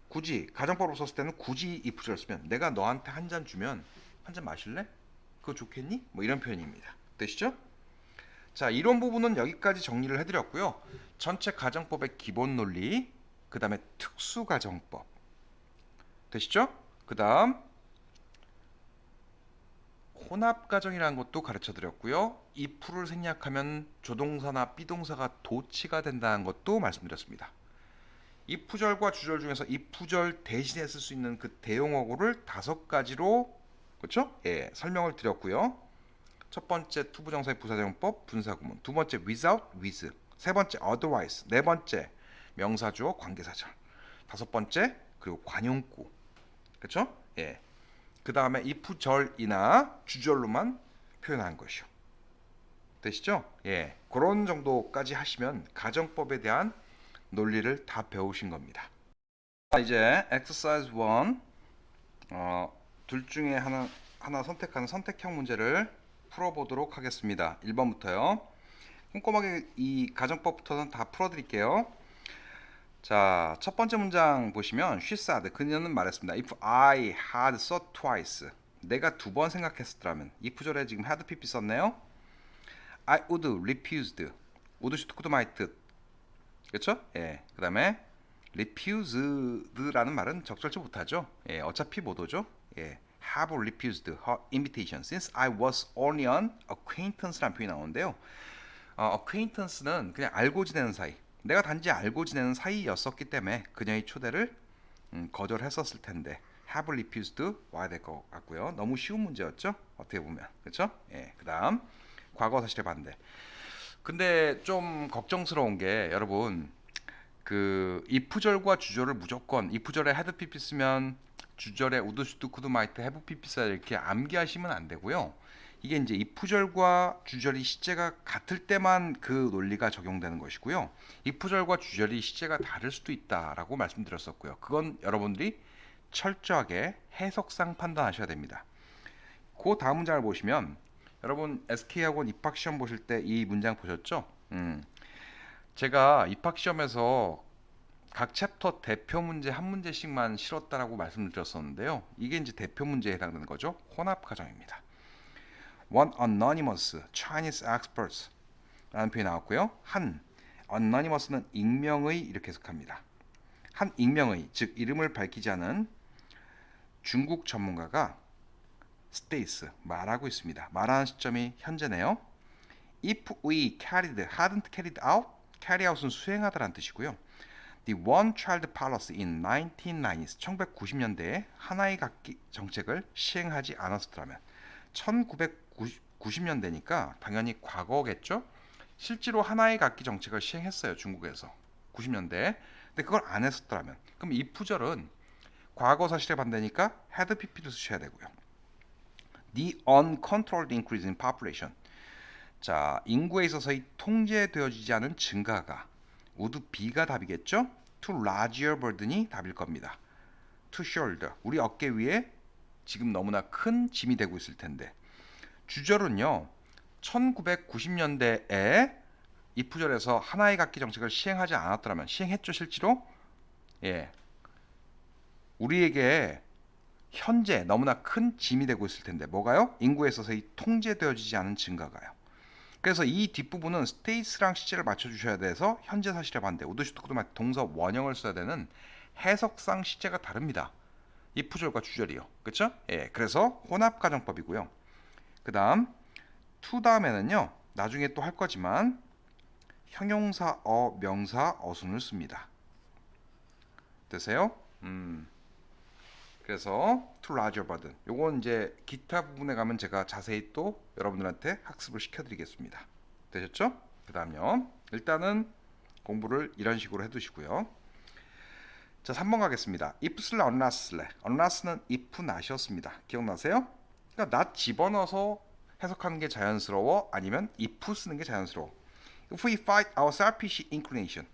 굳이 가정법으로 썼을 때는 굳이 if절을 쓰면 내가 너한테 한 잔 주면 한 잔 마실래? 그거 좋겠니? 뭐 이런 표현입니다. 되시죠? 자, 이론 부분은 여기까지 정리를 해드렸고요. 전체 가정법의 기본 논리, 그 다음에 특수 가정법 되시죠? 그 다음 혼합 가정이라는 것도 가르쳐 드렸고요. if를 생략하면 조동사나 비동사가 도치가 된다는 것도 말씀드렸습니다. if절과 주절 중에서 if절 대신에 쓸 수 있는 그 대용어구를 5가지로 그렇죠? 예, 설명을 드렸고요. 첫 번째 투부정사의 부사적용법 분사구문, 두 번째 without, with, 세 번째 otherwise, 네 번째 명사주어 관계사절, 다섯 번째 그리고 관용구, 그렇죠? 예. 그 다음에 if절이나 주절로만 표현한 것이요. 되시죠? 예. 그런 정도까지 하시면 가정법에 대한 논리를 다 배우신 겁니다. 이제 exercise 1 둘 중에 하나 선택하는 선택형 문제를 풀어보도록 하겠습니다. 1번부터요. 꼼꼼하게 이 가정법부터는 다 풀어드릴게요. 자, 첫 번째 문장 보시면 she said, 그녀는 말했습니다. If I had thought twice, 내가 2번 생각했었다면, if절에 지금 had pp 썼네요. I would refused, would should could might, 그렇죠? 예. 그 다음에 refused라는 말은 적절치 못하죠. 예. 어차피 못 오죠. 예. have refused her invitation since I was only an acquaintance라는 표현이 나오는데요. acquaintance는 그냥 알고 지내는 사이, 내가 단지 알고 지내는 사이였었기 때문에 그녀의 초대를 거절했었을 텐데 have refused 와야 될 것 같고요. 너무 쉬운 문제였죠. 어떻게 보면 그렇죠? 예. 그 다음 과거 사실의 반대. 근데 좀 걱정스러운 게 여러분 그 if절과 주절을 무조건 if절에 had pp 쓰면 주절에 would should could might have pp 써야 이렇게 암기하시면 안 되고요. 이게 이제 이푸절과 주절이 시제가 같을 때만 그 논리가 적용되는 것이고요. 이푸절과 주절이 시제가 다를 수도 있다라고 말씀드렸었고요. 그건 여러분들이 철저하게 해석상 판단하셔야 됩니다. 그 다음 문장을 보시면 여러분 SK학원 입학시험 보실 때 이 문장 보셨죠? 제가 입학시험에서 각 챕터 대표 문제 한 문제씩만 실었다라고 말씀드렸었는데요. 이게 이제 대표 문제에 해당되는 거죠. 혼합 과정입니다. One anonymous Chinese experts 라는 표현이 나왔고요. 한 anonymous는 익명의 이렇게 해석합니다. 한 익명의 즉 이름을 밝히지 않은 중국 전문가가 states 말하고 있습니다. 말하는 시점이 현재네요. If we hadn't carried out, carry out은 수행하다라는 뜻이고요. The one child policy in 1990s 1990년대에 하나의 각기 정책을 시행하지 않았더라면 1990년대니까 당연히 과거겠죠. 실제로 하나의 각기 정책을 시행했어요. 중국에서 90년대에. 근데 그걸 안 했었더라면 그럼 이 푸절은 과거 사실에 반대니까 had pp를 쓰셔야 되고요. The uncontrolled increase in population. 자, 인구에 있어서의 통제되어지지 않은 증가가 would be가 답이겠죠? To larger burden이 답일 겁니다. To shoulder. 우리 어깨 위에 지금 너무나 큰 짐이 되고 있을 텐데. 주절은요. 1990년대에 이 푸절에서 하나의 각기 정책을 시행하지 않았더라면 시행했죠 실제로? 예. 우리에게 현재 너무나 큰 짐이 되고 있을 텐데 뭐가요? 인구에 있어서의 통제되어지지 않은 증가가요. 그래서 이 뒷부분은 스테이스랑 시제를 맞춰주셔야 돼서 현재 사실에 반대 우드슈트크도 동사 원형을 써야 되는 해석상 시제가 다릅니다. 이 푸절과 주절이요. 그렇죠? 예, 그래서 혼합가정법이고요. 그 다음 to 다음에는요. 나중에 또 할 거지만 형용사 명사 어순을 씁니다. 되세요? 그래서 to larger burden. 요건 이제 기타 부분에 가면 제가 자세히 또 여러분들한테 학습을 시켜드리겠습니다. 되셨죠? 그 다음요. 일단은 공부를 이런 식으로 해두시고요. 자, 3번 가겠습니다. if 슬래 unless 슬래. unless는 if not이었습니다. 기억나세요? 그러니까 not 집어넣어서 해석하는 게 자연스러워 아니면 if 쓰는 게 자연스러워. If we fight our selfish inclination.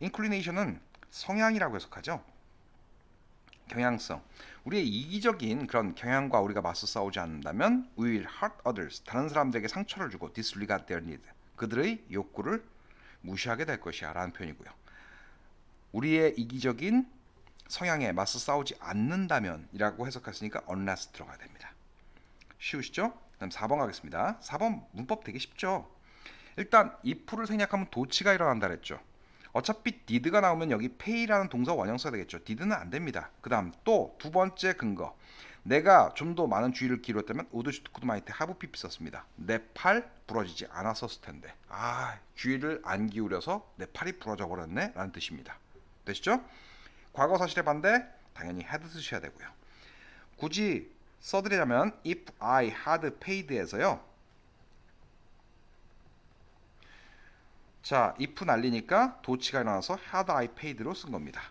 inclination은 성향이라고 해석하죠. 경향성. 우리의 이기적인 그런 경향과 우리가 맞서 싸우지 않는다면 we will hurt others. 다른 사람들에게 상처를 주고 disregard their need. 그들의 욕구를 무시하게 될 것이야 라는 표현이고요. 우리의 이기적인 성향에 맞서 싸우지 않는다면 이라고 해석했으니까 unless 들어가야 됩니다. 쉬우시죠? 그다음 4번 가겠습니다. 4번 문법 되게 쉽죠? 일단 if를 생략하면 도치가 일어난다 그랬죠. 어차피 did가 나오면 여기 pay라는 동사 원형 써야 되겠죠. did는 안 됩니다. 그 다음 또 두 번째 근거. 내가 좀 더 많은 주의를 기울였다면 would, should, could, might, have, pp 썼습니다. 내 팔 부러지지 않았었을 텐데. 주의를 안 기울여서 내 팔이 부러져 버렸네 라는 뜻입니다. 되시죠? 과거 사실의 반대 당연히 had 쓰셔야 되고요. 굳이 써드리자면 if I had paid에서요. 자, if 날리니까 도치가 일어나서 had I paid로 쓴 겁니다.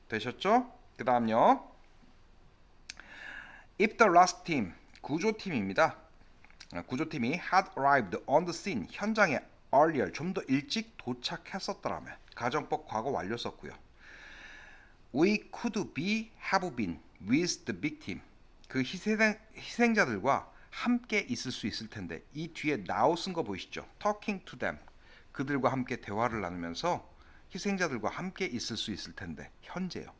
되셨죠? 그 다음요. if the last team, 구조팀입니다. 구조팀이 had arrived on the scene, 현장에 earlier, 좀 더 일찍 도착했었더라면 가정법 과거 완료 썼고요. We could be, have been with the victim. 그 희생자들과 함께 있을 수 있을 텐데 이 뒤에 now 쓴 거 보이시죠? talking to them. 그들과 함께 대화를 나누면서 희생자들과 함께 있을 수 있을 텐데 현재요.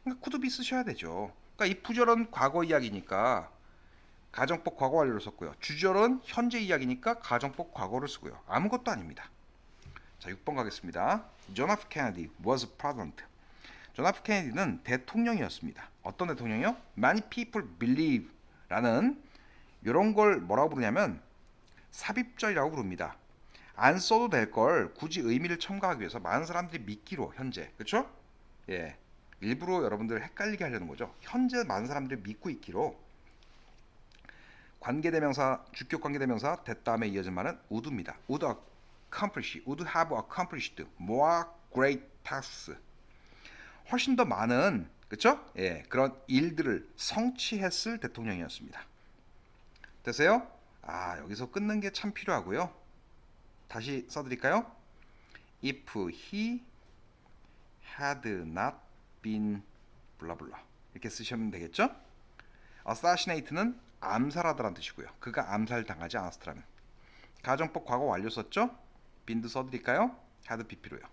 그러니까 could be 쓰셔야 되죠. 그러니까 이 부절은 과거 이야기니까 가정법 과거 완료를 썼고요. 주절은 현재 이야기니까 가정법 과거를 쓰고요. 아무것도 아닙니다. 자, 6번 가겠습니다. John F. Kennedy was president. 존 F. 케네디는 대통령이었습니다. 어떤 대통령이요? Many people believe 라는 이런 걸 뭐라고 부르냐면 삽입절이라고 부릅니다. 안 써도 될 걸 굳이 의미를 첨가하기 위해서 많은 사람들이 믿기로 현재. 그렇죠? 예. 일부러 여러분들 헷갈리게 하려는 거죠. 현재 많은 사람들이 믿고 있기로 관계대명사, 주격 관계대명사 됐다음에 이어진 말은 would입니다. would accomplish, would have accomplished more great tasks. 훨씬 더 많은 그렇죠? 예, 그런 일들을 성취했을 대통령이었습니다. 됐어요? 여기서 끊는 게 참 필요하고요. 다시 써드릴까요? If he had not been 블라블라 이렇게 쓰시면 되겠죠? assassinate는 암살하다라는 뜻이고요. 그가 암살당하지 않았더라면. 가정법 과거 완료 썼죠? 빈도 써드릴까요? had pp로요.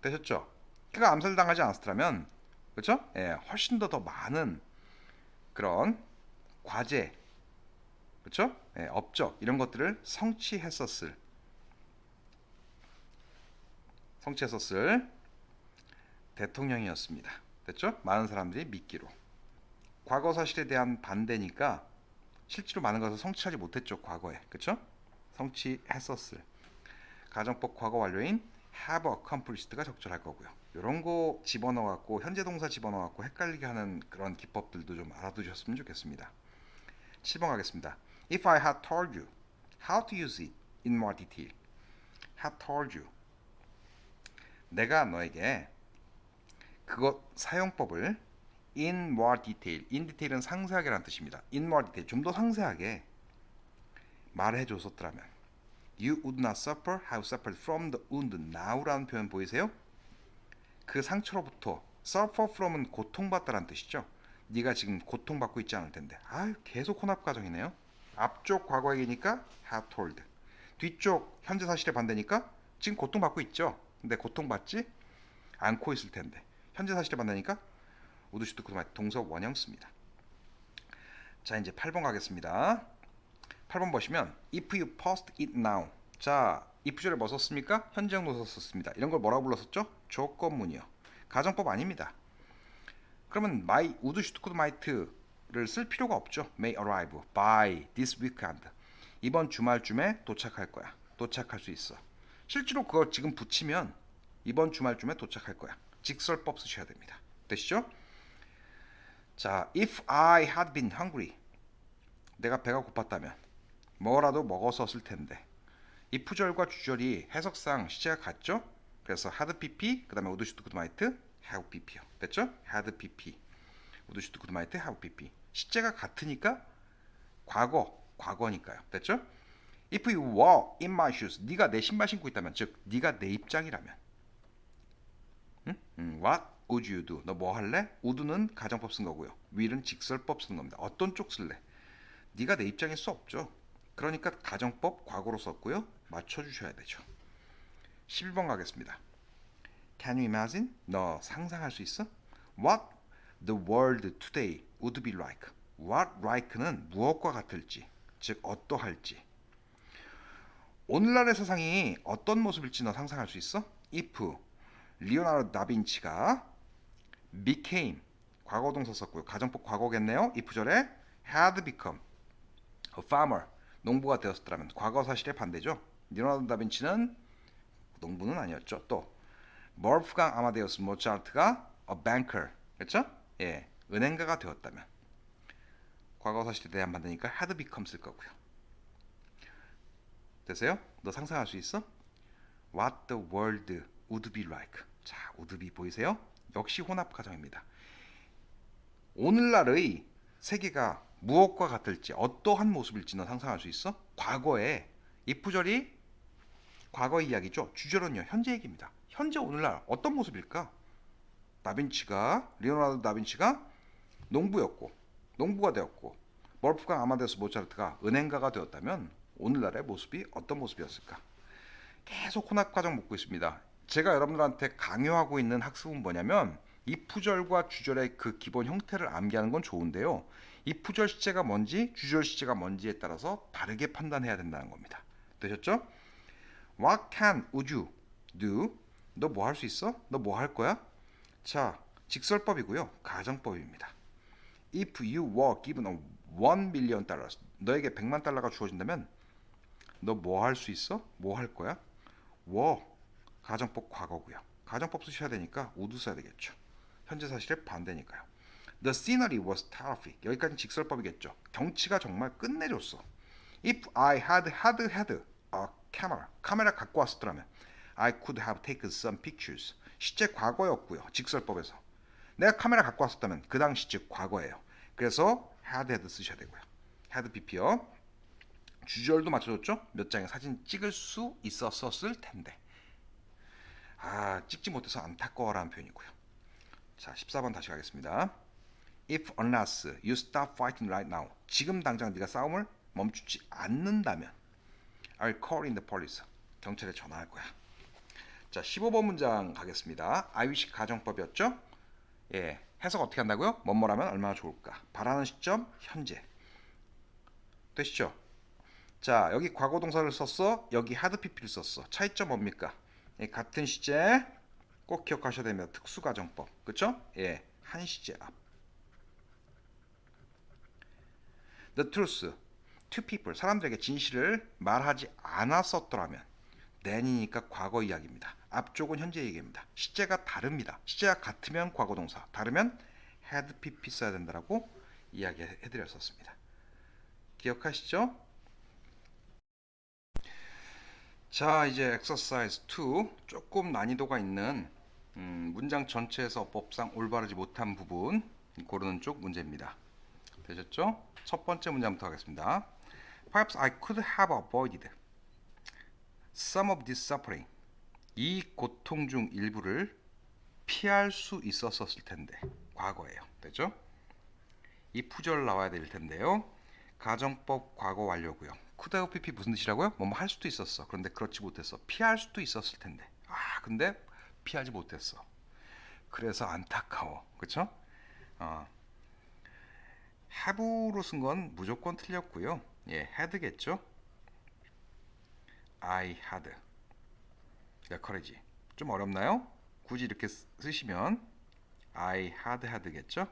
되셨죠? 그가 암살당하지 않았더라면, 그렇죠? 예, 훨씬 더 많은 그런 과제, 그렇죠? 예, 업적 이런 것들을 성취했었을 대통령이었습니다. 됐죠? 많은 사람들이 믿기로. 과거 사실에 대한 반대니까 실제로 많은 것을 성취하지 못했죠. 과거에. 그렇죠? 성취했었을. 가정법 과거 완료인 have accomplished가 적절할 거고요. 이런 거 집어넣어갖고 현재 동사 집어넣어갖고 헷갈리게 하는 그런 기법들도 좀 알아두셨으면 좋겠습니다. 7번 가겠습니다. If I had told you how to use it in more detail. had told you. 내가 너에게 그것 사용법을 in more detail. in detail은 상세하게라는 뜻입니다. in more detail. 좀 더 상세하게 말해줬었더라면 You would not suffer, have suffered from the wound now라는 표현 보이세요? 그 상처로부터 suffer from은 고통받다라는 뜻이죠. 네가 지금 고통받고 있지 않을 텐데. 계속 혼합 과정이네요. 앞쪽 과거 얘기니까 have told. 뒤쪽 현재 사실의 반대니까 지금 고통받고 있죠. 근데 고통받지 않고 있을 텐데. 현재 사실의 반대니까 would, should, could, might 동사 원형 씁니다. 자, 이제 8번 가겠습니다. 8번 보시면 if you post it now. 자, if절에 뭐 썼습니까? 현재형 노사 썼습니다. 이런 걸 뭐라고 불렀었죠? 조건문이요. 가정법 아닙니다. 그러면 my, would, should, could, might를 쓸 필요가 없죠. may arrive by this weekend. 이번 주말쯤에 도착할 거야. 도착할 수 있어. 실제로 그거 지금 붙이면 이번 주말쯤에 도착할 거야. 직설법 쓰셔야 됩니다. 되시죠? 자, if I had been hungry. 내가 배가 고팠다면 뭐라도 먹었었을 텐데. if절과 주절이 해석상 시제가 같죠? 그래서 had pp, 그 다음에 would, should, could, might, have pp요. 됐죠? had pp, would, should, could, might, have pp. 시제가 같으니까 과거니까요. 됐죠? If you were in my shoes, 네가 내 신발 신고 있다면, 즉 네가 내 입장이라면, what would you do? 너 뭐 할래? would는 가정법 쓴 거고요. will은 직설법 쓴 겁니다. 어떤 쪽 쓸래? 네가 내 입장일 수 없죠. 그러니까 가정법 과거로 썼고요. 맞춰주셔야 되죠. 11번 가겠습니다. Can you imagine? 너 상상할 수 있어? What the world today would be like. What like는 무엇과 같을지, 즉 어떠할지. 오늘날의 세상이 어떤 모습일지 너 상상할 수 있어? If 리오나르도 다빈치가 became 과거 동사 썼고요. 가정법 과거겠네요. if절에 had become a farmer 농부가 되었더라면 과거 사실의 반대죠. 리오나르도 다빈치는 농부는 아니었죠. 또 몰프강 아마데우스 모차르트가 a banker 그렇죠? 예, 은행가가 되었다면 과거 사실에 대한 반대니까 had become 쓸 거고요. 되세요? 너 상상할 수 있어? What the world would be like. 자, would be 보이세요? 역시 혼합 가정입니다. 오늘날의 세계가 무엇과 같을지 어떠한 모습일지 너 상상할 수 있어? 과거에 if절이 과거 이야기죠. 주절은요 현재 얘기입니다. 현재 오늘날 어떤 모습일까? 리오나르도 다빈치가 농부가 되었고 몰프강 아마데우스 모차르트가 은행가가 되었다면 오늘날의 모습이 어떤 모습이었을까? 계속 혼합 과정 묻고 있습니다. 제가 여러분들한테 강요하고 있는 학습은 뭐냐면 if절과 주절의 그 기본 형태를 암기하는 건 좋은데요. if절 시제가 뭔지 주절 시제가 뭔지에 따라서 다르게 판단해야 된다는 겁니다. 되셨죠? What can would you do? 너 뭐 할 수 있어? 너 뭐 할 거야? 자, 직설법이고요. 가정법입니다. If you were given a $1 million, 너에게 100만 달러가 주어진다면 너 뭐 할 수 있어? 뭐 할 거야? were 가정법 과거고요. 가정법 쓰셔야 되니까 would 써야 되겠죠. 현재 사실의 반대니까요. The scenery was terrific. 여기까지는 직설법이겠죠. 경치가 정말 끝내줬어. If I had a camera. 카메라 갖고 왔었더라면 I could have taken some pictures. 시제 과거였고요. 직설법에서. 내가 카메라 갖고 왔었다면 그 당시 즉 과거예요. 그래서 had 쓰셔야 되고요. had pp요. 주절도 맞춰줬죠? 몇 장의 사진 찍을 수 있었을 텐데. 아, 찍지 못해서 안타까워라는 표현이고요. 자, 14번 다시 가겠습니다. If unless you stop fighting right now. 지금 당장 네가 싸움을 멈추지 않는다면 I'll call in the police. 경찰에 전화할 거야. 자, 15번 문장 가겠습니다. I wish 가정법이었죠? 예, 해석 어떻게 한다고요? 뭐뭐라면 얼마나 좋을까? 바라는 시점 현재. 되시죠? 자, 여기 과거 동사를 썼어. 여기 had pp를 썼어. 차이점 뭡니까? 예, 같은 시제 꼭 기억하셔야 됩니다. 특수가정법. 그쵸? 예, 한 시제 앞. The truth to people. 사람들에게 진실을 말하지 않았었더라면 then이니까 과거 이야기입니다. 앞쪽은 현재 얘기입니다. 시제가 다릅니다. 시제가 같으면 과거 동사, 다르면 had pp 써야 된다라고 이야기해드렸었습니다. 기억하시죠? 자, 이제 exercise 2 조금 난이도가 있는 문장 전체에서 법상 올바르지 못한 부분 고르는 쪽 문제입니다. 되셨죠? 첫 번째 문장부터 하겠습니다. Perhaps I could have avoided some of this suffering. 이 고통 중 일부를 피할 수 있었을 텐데. 과거예요. 되죠? 이 푸절 나와야 될 텐데요. 가정법 과거 완료고요. could have pp 무슨 뜻이라고요? 뭐뭐 할 수도 있었어. 그런데 그렇지 못했어. 피할 수도 있었을 텐데. 아, 근데 피하지 못했어. 그래서 안타까워. 그쵸? have로 쓴 건 무조건 틀렸고요. 예, had겠죠? I had. courage. 좀 어렵나요? 굳이 이렇게 쓰시면 I had겠죠?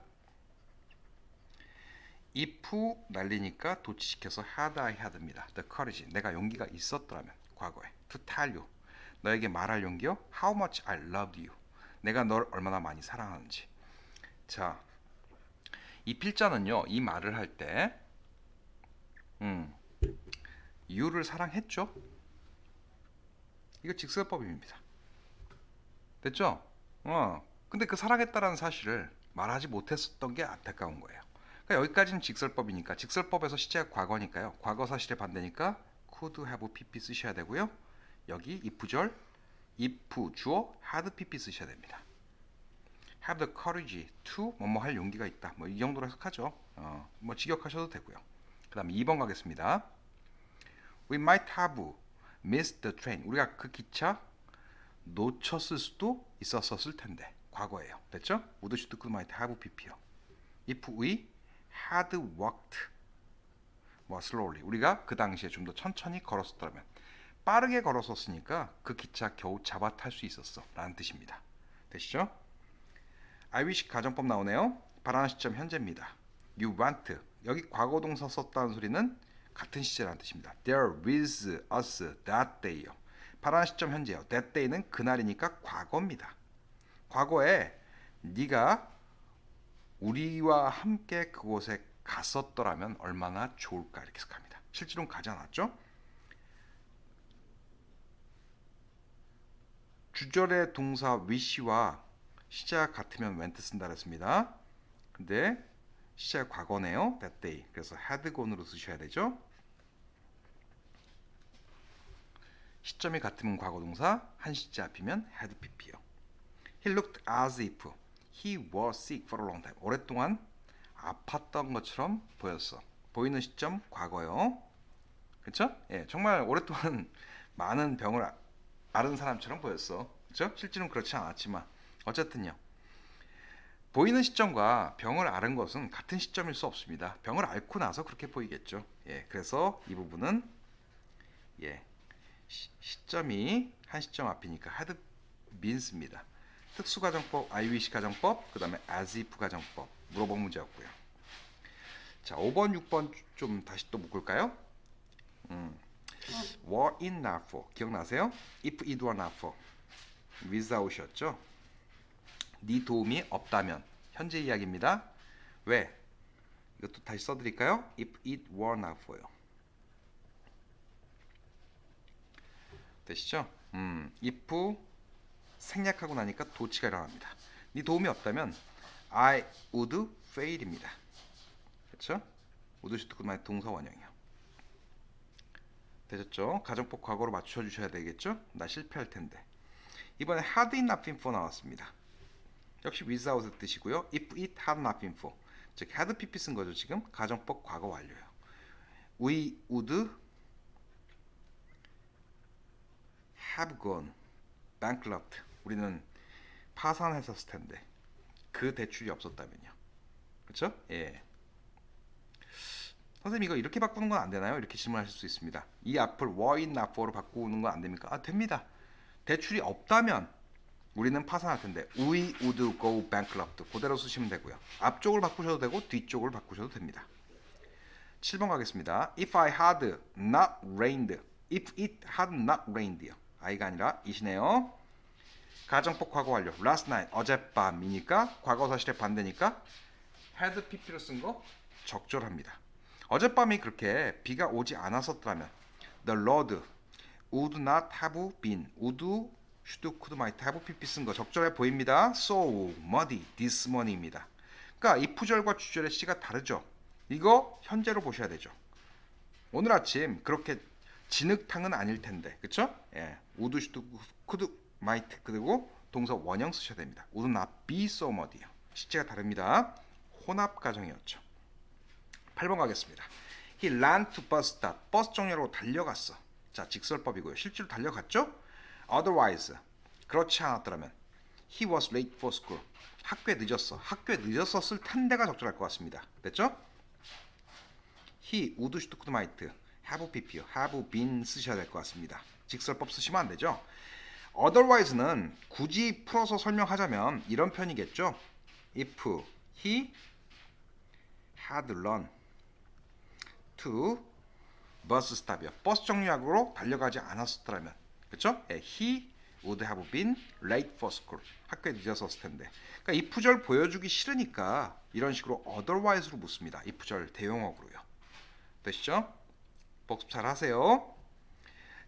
if 날리니까 도치시켜서 had I had입니다. The courage. 내가 용기가 있었더라면 과거에. To tell you. 너에게 말할 용기요. How much I loved you. 내가 널 얼마나 많이 사랑하는지. 자, 이 필자는요. 이 말을 할 때 you를 사랑했죠? 이거 직설법입니다. 됐죠? 근데 그 사랑했다라는 사실을 말하지 못했었던 게 안타까운 거예요. 그러니까 여기까지는 직설법이니까 직설법에서 시제가 과거니까요. 과거 사실의 반대니까 could have pp 쓰셔야 되고요. 여기 if절 if 주어 had pp 쓰셔야 됩니다. have the courage to 뭐뭐 할 용기가 있다. 뭐 이 정도로 해석하죠. 뭐 직역하셔도 되고요. 그다음에 2번 가겠습니다. We might have missed the train. 우리가 그 기차 놓쳤을 수도 있었을 텐데. 과거예요. 됐죠? would should could might have pp요. if we had walked more slowly. 우리가 그 당시에 좀 더 천천히 걸었었다면 빠르게 걸었었으니까 그 기차 겨우 잡아 탈 수 있었어 라는 뜻입니다. 되시죠? I wish 가정법 나오네요. 바라는 시점 현재입니다. You want. 여기 과거 동사 썼다는 소리는 같은 시제라는 뜻입니다. There with us that day요. 바라는 시점 현재요. That day는 그날이니까 과거입니다. 과거에 네가 우리와 함께 그곳에 갔었더라면 얼마나 좋을까 이렇게 생각합니다. 실제로는 가지 않았죠? 주절의 동사 wish와 시제가 같으면 went 쓴다 그랬습니다. 근데 시제가 과거네요. that day. 그래서 had gone으로 쓰셔야 되죠. 시점이 같으면 과거 동사, 한 시제 앞이면 had pp요. He looked as if he was sick for a long time. 오랫동안 아팠던 것처럼 보였어. 보이는 시점 과거요. 그렇죠? 예, 정말 오랫동안 많은 병을 앓은 사람처럼 보였어. 그렇죠? 실제로는 그렇지 않았지만 어쨌든요. 보이는 시점과 병을 앓은 것은 같은 시점일 수 없습니다. 병을 앓고 나서 그렇게 보이겠죠. 예, 그래서 이 부분은 예, 시점이 한 시점 앞이니까 had means입니다. 특수가정법, I wish 가정법, 그 다음에 as if 가정법 물어본 문제였고요. 자, 5번, 6번 좀 다시 또 묶을까요? were it not for 기억나세요? if it were not for without이었죠. 네 도움이 없다면 현재 이야기입니다. 왜? 이것도 다시 써드릴까요? if it were not for요. 되시죠? if 생략하고 나니까 도치가 일어납니다. 네 도움이 없다면 I would fail입니다. 그렇죠? would should could might 동사 원형이요. 되셨죠? 가정법 과거로 맞춰 주셔야 되겠죠? 나 실패할 텐데. 이번에 had it not been for 나왔습니다. 역시 without 뜻이고요. if it had not been for, 즉 had pp 쓴 거죠. 지금 가정법 과거 완료예요. We would have gone bankrupt. 우리는 파산했었을 텐데 그 대출이 없었다면요. 그렇죠? 예. 선생님 이거 이렇게 바꾸는 건 안 되나요? 이렇게 질문하실 수 있습니다. 이 앞을 were it not for로 바꾸는 건 안 됩니까? 아, 됩니다. 대출이 없다면 우리는 파산할 텐데 we would go bankrupt. 그대로 쓰시면 되고요. 앞쪽을 바꾸셔도 되고 뒤쪽을 바꾸셔도 됩니다. 7번 가겠습니다. If I had not rained. If it had not rained요. I가 아니라 it이네요. 가정법 과거 완료. Last night. 어젯밤이니까 과거사실의 반대니까 had pp로 쓴 거 적절합니다. 어젯밤이 그렇게 비가 오지 않았었다면 The road would not have been. would, should, could, might have pp 쓴 거 적절해 보입니다. So muddy this morning입니다. 그러니까 이 부절과 주절의 시가 다르죠. 이거 현재로 보셔야 되죠. 오늘 아침 그렇게 진흙탕은 아닐 텐데, 그렇죠? 예, would, should, could, might 그리고 동사 원형 쓰셔야 됩니다. would not be so muddy요. 시제가 다릅니다. 혼합 가정이었죠. 8번 가겠습니다. He ran to bus stop. 버스 정류장으로 달려갔어. 자, 직설법이고요. 실제로 달려갔죠? Otherwise, 그렇지 않았더라면 He was late for school. 학교에 늦었어. 학교에 늦었었을 텐데가 적절할 것 같습니다. 됐죠? He would, should, could, might have pp요. have been 쓰셔야 될 것 같습니다. 직설법 쓰시면 안 되죠? Otherwise는 굳이 풀어서 설명하자면 이런 편이겠죠? If he had run to bus stop이요. 버스 정류장으로 달려가지 않았었더라면, 그렇죠? He would have been late for school. 학교에 늦었었을 텐데. 그러니까 이 부절 보여주기 싫으니까 이런 식으로 otherwise로 묻습니다. 이 부절 대용어구로요. 되시죠? 복습 잘 하세요.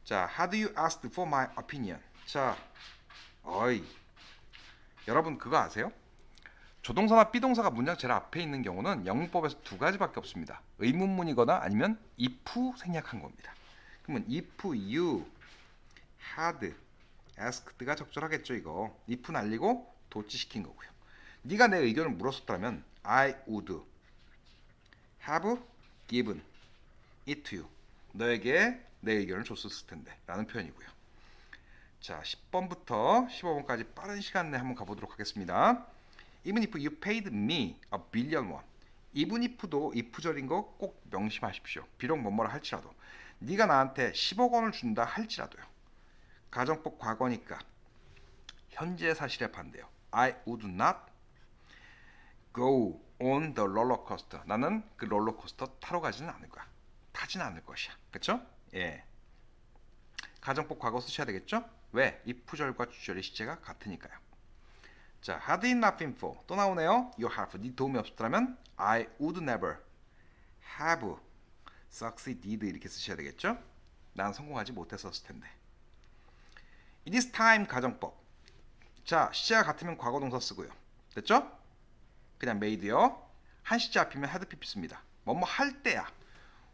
자, had you asked for my opinion? 자, 여러분 그거 아세요? 조동사나 비동사가 문장 제일 앞에 있는 경우는 영문법에서 두 가지밖에 없습니다. 의문문이거나 아니면 if 생략한 겁니다. 그러면 if you had asked가 적절하겠죠. 이거 if 날리고 도치시킨 거고요. 네가 내 의견을 물었었다면 I would have given it to you. 너에게 내 의견을 줬었을 텐데 라는 표현이고요. 자, 10번부터 15번까지 빠른 시간 내에 한번 가보도록 하겠습니다. Even if you paid me a billion won. even if도 if절인 거 꼭 명심하십시오. 비록 뭐뭐라 할지라도 네가 나한테 10억 원을 준다 할지라도요. 가정법 과거니까 현재 사실에 반대요. I would not go on the roller coaster. 나는 그 롤러코스터 타러 가지는 않을 거야. 타지는 않을 것이야. 그렇죠? 예. 가정법 과거 쓰셔야 되겠죠? 왜? if절과 주절의 시제가 같으니까요. 자, had it not been for 또 나오네요. You have 네 도움이 없었다면 I would never have succeeded 이렇게 쓰셔야 되겠죠? 난 성공하지 못했었을 텐데. It is time 가정법. 자, 시제가 같으면 과거 동사 쓰고요. 됐죠? 그냥 made요. 한 시제 앞이면 had pp 씁니다. 뭐뭐 할 때야.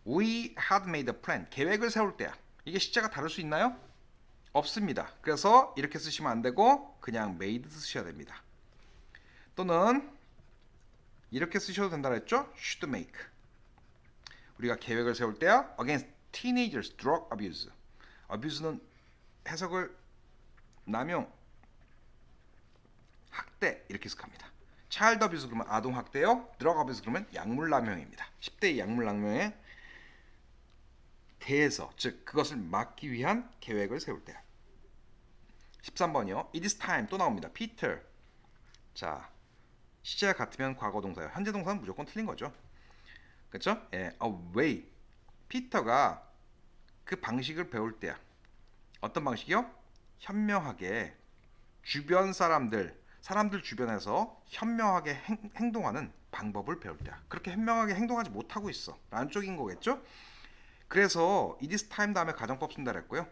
We had made a plan. 계획을 세울 때야. 이게 시제가 다를 수 있나요? 없습니다. 그래서 이렇게 쓰시면 안 되고 그냥 made 쓰셔야 됩니다. 또는 이렇게 쓰셔도 된다 그랬죠? should make. 우리가 계획을 세울 때야 against teenagers drug abuse. abuse는 해석을 남용, 학대 이렇게 해석합니다. child abuse 그러면 아동 학대요. drug abuse 그러면 약물 남용입니다. 10대의 약물 남용에 대해서 즉 그것을 막기 위한 계획을 세울 때야. 13번이요. It is time 또 나옵니다. Peter. 자, 시제가 같으면 과거 동사요. 현재 동사는 무조건 틀린 거죠. 그렇죠? 예, away. 피터가 그 방식을 배울 때야. 어떤 방식이요? 현명하게 주변 사람들 주변에서 현명하게 행동하는 방법을 배울 때야. 그렇게 현명하게 행동하지 못하고 있어. 라는 쪽인 거겠죠? 그래서 it is time 다음에 가정법 쓴다 그랬고요.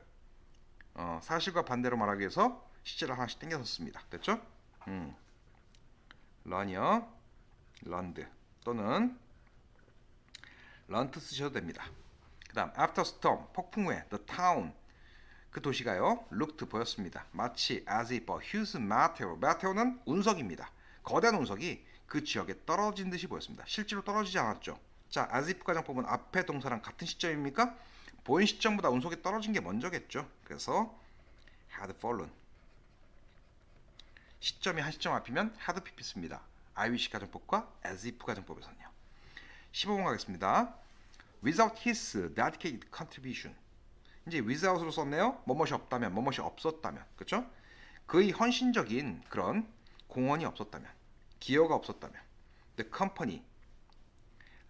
사실과 반대로 말하기 위해서 시제를 하나씩 땡겨서 씁니다. 됐죠? run이요. learned 또는 learned 쓰셔도 됩니다. 그 그다음 after storm 폭풍 후에 the town 그 도시가요 looked 보였습니다. 마치 as if a huge meteor는 운석입니다. 거대한 운석이 그 지역에 떨어진 듯이 보였습니다. 실제로 떨어지지 않았죠. 자, as if 가정법은 앞에 동사랑 같은 시점입니까? 보인 시점보다 운석이 떨어진 게 먼저겠죠. 그래서 had fallen 시점이 한 시점 앞이면 had pp습니다. I wish 가정법과 as if 가정법에서는요. 15번 가겠습니다. Without his dedicated contribution 이제 without으로 썼네요. 뭐뭇이 없다면, 뭐뭇이 없었다면, 그렇죠? 그의 헌신적인 그런 공헌이 없었다면, 기여가 없었다면, the company,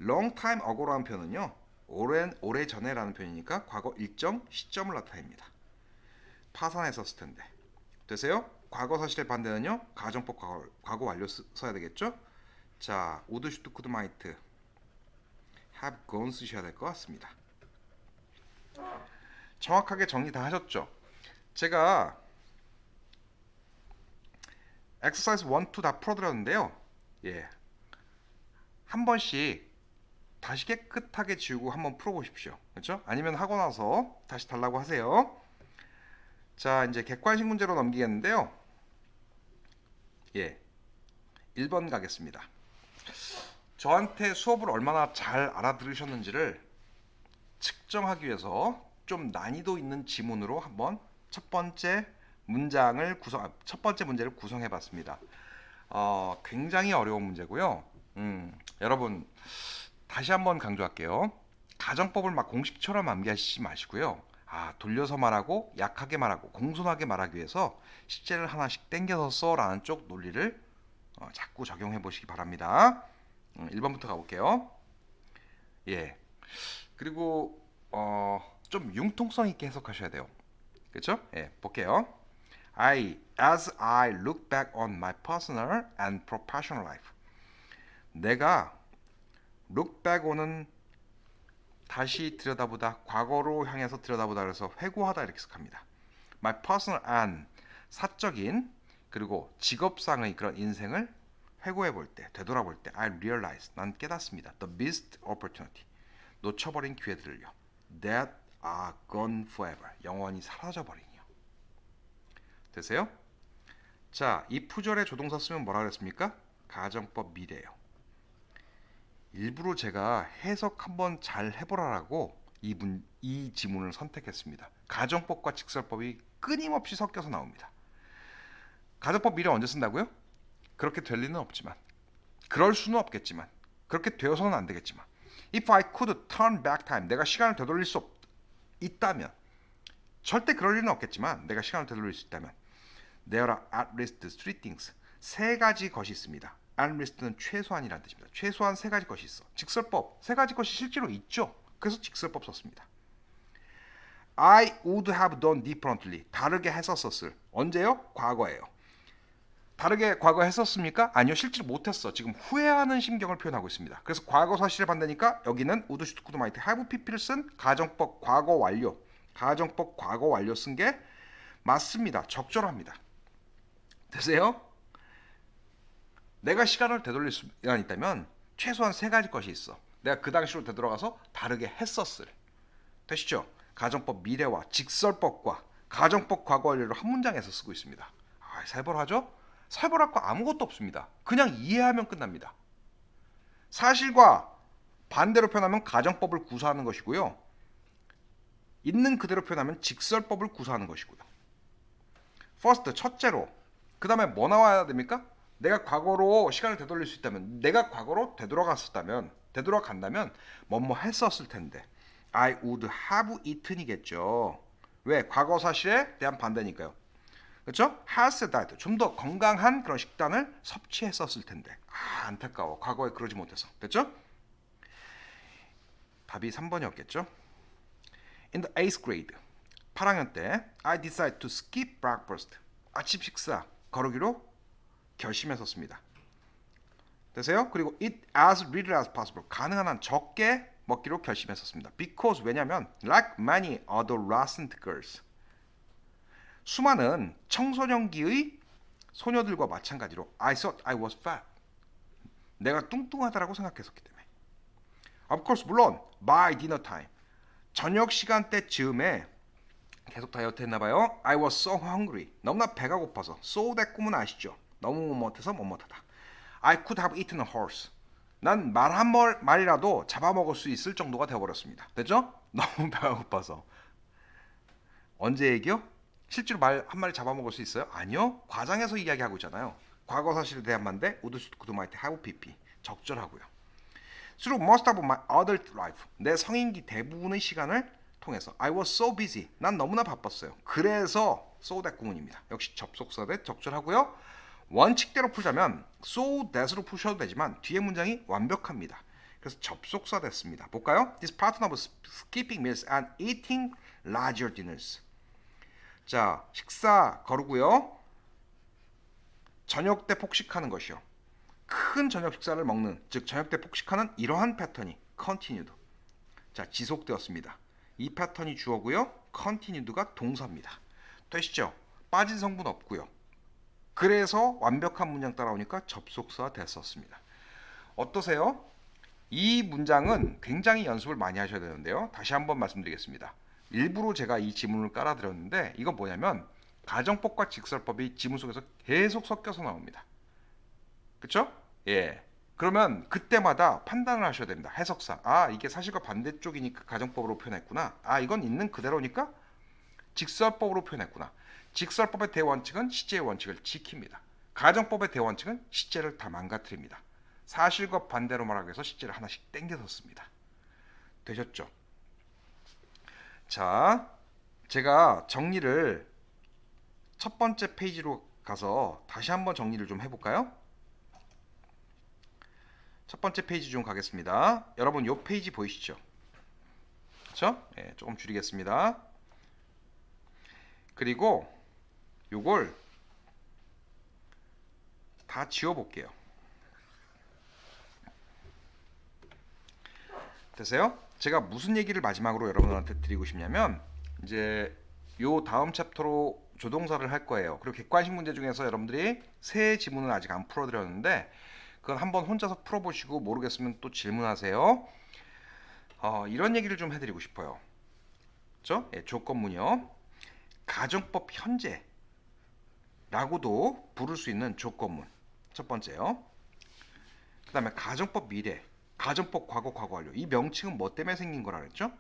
long time ago라는 표현은요, 오래 전에라는 표현이니까 과거 일정 시점을 나타냅니다. 파산했었을 텐데, 되세요? 과거 사실의 반대는요, 가정법 과거 완료 써야 되겠죠? 자, would, should, could, might, have gone 쓰셔야 될 것 같습니다. 정확하게 정리 다 하셨죠? 제가 exercise 1, 2 다 풀어드렸는데요. 예, 한 번씩 다시 깨끗하게 지우고 한번 풀어보십시오. 그렇죠? 아니면 하고 나서 다시 달라고 하세요. 자, 이제 객관식 문제로 넘기겠는데요. 예, 1번 가겠습니다. 저한테 수업을 얼마나 잘 알아들으셨는지를 측정하기 위해서 좀 난이도 있는 지문으로 한번 첫 번째 문제를 구성해 봤습니다. 굉장히 어려운 문제고요. 여러분 다시 한번 강조할게요. 가정법을 막 공식처럼 암기하시지 마시고요. 돌려서 말하고 약하게 말하고 공손하게 말하기 위해서 식재를 하나씩 땡겨서 써라는 쪽 논리를 자꾸 적용해 보시기 바랍니다. 1번부터 가볼게요. 예. 그리고 좀 융통성 있게 해석하셔야 돼요. 그렇죠? 예, 볼게요. as I look back on my personal and professional life. 내가 look back on은 다시 들여다보다, 과거로 향해서 들여다보다 그래서 회고하다 이렇게 해석합니다. my personal and 사적인 그리고 직업상의 그런 인생을 회고해 볼 때, 되돌아볼 때 I realize, 난 깨닫습니다. the missed opportunity, 놓쳐버린 기회들을요. that are gone forever, 영원히 사라져버리니요. 되세요? 자, 이 푸절의 조동사 쓰면 뭐라 그랬습니까? 가정법 미래예요. 일부러 제가 해석 한번 잘 해보라라고 이 지문을 선택했습니다. 가정법과 직설법이 끊임없이 섞여서 나옵니다. 가정법 미래 언제 쓴다고요? 그렇게 될 리는 없지만, 그럴 수는 없겠지만, 그렇게 되어서는 안 되겠지만, if I could turn back time, 내가 시간을 되돌릴 수 있다면, 절대 그럴 리는 없겠지만 내가 시간을 되돌릴 수 있다면, there are at least three things, 세 가지 것이 있습니다. at least는 최소한이라는 뜻입니다. 최소한 세 가지 것이 있어. 직설법 세 가지 것이 실제로 있죠. 그래서 직설법 썼습니다. I would have done differently, 다르게 했었을. 언제요? 과거예요. 다르게 과거에 했었습니까? 아니요, 실제로 못했어. 지금 후회하는 심경을 표현하고 있습니다. 그래서 과거 사실의 반대니까 여기는 would, should, could, might, have, pp를 쓴 가정법 과거 완료, 가정법 과거 완료 쓴 게 맞습니다. 적절합니다. 되세요? 내가 시간을 되돌릴 수가 있다면 최소한 세 가지 것이 있어. 내가 그 당시로 되돌아가서 다르게 했었을. 되시죠? 가정법 미래와 직설법과 가정법 과거 완료를 한 문장에서 쓰고 있습니다. 살벌하죠? 살벌할 거 아무것도 없습니다. 그냥 이해하면 끝납니다. 사실과 반대로 표현하면 가정법을 구사하는 것이고요. 있는 그대로 표현하면 직설법을 구사하는 것이고요. first, 첫째로. 그 다음에 뭐 나와야 됩니까? 내가 과거로 시간을 되돌릴 수 있다면, 내가 과거로 되돌아간다면 뭐뭐 했었을 텐데. I would have eaten이겠죠. 왜? 과거 사실에 대한 반대니까요. 그렇죠? has died, 좀 더 건강한 그런 식단을 섭취했었을 텐데. 안타까워. 과거에 그러지 못해서. 됐죠? 답이 3번이었겠죠? In the 8th grade, 8학년 때 I decided to skip breakfast, 아침 식사 거르기로 결심했었습니다. 되세요? 그리고 eat as little as possible, 가능한 한 적게 먹기로 결심했었습니다. Because, 왜냐면 like many other adolescent girls, 수많은 청소년기의 소녀들과 마찬가지로 I thought I was fat, 내가 뚱뚱하다라고 생각했었기 때문에. Of course, 물론 by dinner time, 저녁 시간대 즈음에 계속 다이어트 했나봐요. I was so hungry. 너무나 배가 고파서. So that 꿈은 아시죠? 너무 못해서 못하다. I could have eaten a horse. 난 말 한 마리라도 잡아먹을 수 있을 정도가 되어버렸습니다. 됐죠? 너무 배가 고파서. 언제 얘기요? 실제로 말 한 마리 잡아먹을 수 있어요? 아니요. 과장해서 이야기하고 있잖아요. 과거 사실에 대한 만데 would could might have pp. 적절하고요. Through most of my adult life. 내 성인기 대부분의 시간을 통해서 I was so busy. 난 너무나 바빴어요. 그래서 so that 구문입니다. 역시 접속사 대 적절하고요. 원칙대로 풀자면 so that으로 푸셔도 되지만 뒤에 문장이 완벽합니다. 그래서 접속사 됐습니다. 볼까요? This pattern of skipping meals and eating larger dinners. 자, 식사 거르고요. 저녁 때 폭식하는 것이요. 큰 저녁 식사를 먹는, 즉 저녁 때 폭식하는 이러한 패턴이 continued. 자, 지속되었습니다. 이 패턴이 주어고요. continued가 동사입니다. 되시죠? 빠진 성분 없고요. 그래서 완벽한 문장 따라오니까 접속사 됐었습니다. 어떠세요? 이 문장은 굉장히 연습을 많이 하셔야 되는데요. 다시 한번 말씀드리겠습니다. 일부러 제가 이 지문을 깔아드렸는데 이거 뭐냐면 가정법과 직설법이 지문 속에서 계속 섞여서 나옵니다. 그쵸? 예. 그러면 그때마다 판단을 하셔야 됩니다. 해석상. 아, 이게 사실과 반대쪽이니까 가정법으로 표현했구나. 아, 이건 있는 그대로니까 직설법으로 표현했구나. 직설법의 대원칙은 시제의 원칙을 지킵니다. 가정법의 대원칙은 시제를 다 망가뜨립니다. 사실과 반대로 말하기 위해서 시제를 하나씩 땡겨서 씁니다. 되셨죠? 자, 제가 정리를 첫 번째 페이지로 가서 다시 한번 정리를 좀 해볼까요? 첫 번째 페이지 좀 가겠습니다. 여러분 요 페이지 보이시죠? 그렇죠? 네, 조금 줄이겠습니다. 그리고 요걸 다 지워볼게요. 되세요? 제가 무슨 얘기를 마지막으로 여러분들한테 드리고 싶냐면 이제 요 다음 챕터로 조동사를 할 거예요. 그리고 객관식 문제 중에서 여러분들이 새 지문은 아직 안 풀어드렸는데 그건 한번 혼자서 풀어보시고 모르겠으면 또 질문하세요. 이런 얘기를 좀 해드리고 싶어요. 그렇죠? 예, 조건문이요. 가정법 현재라고도 부를 수 있는 조건문. 첫 번째요. 그 다음에 가정법 미래, 가정법 과거, 과거 완료. 이 명칭은 뭐 때문에 생긴 거라 그랬죠?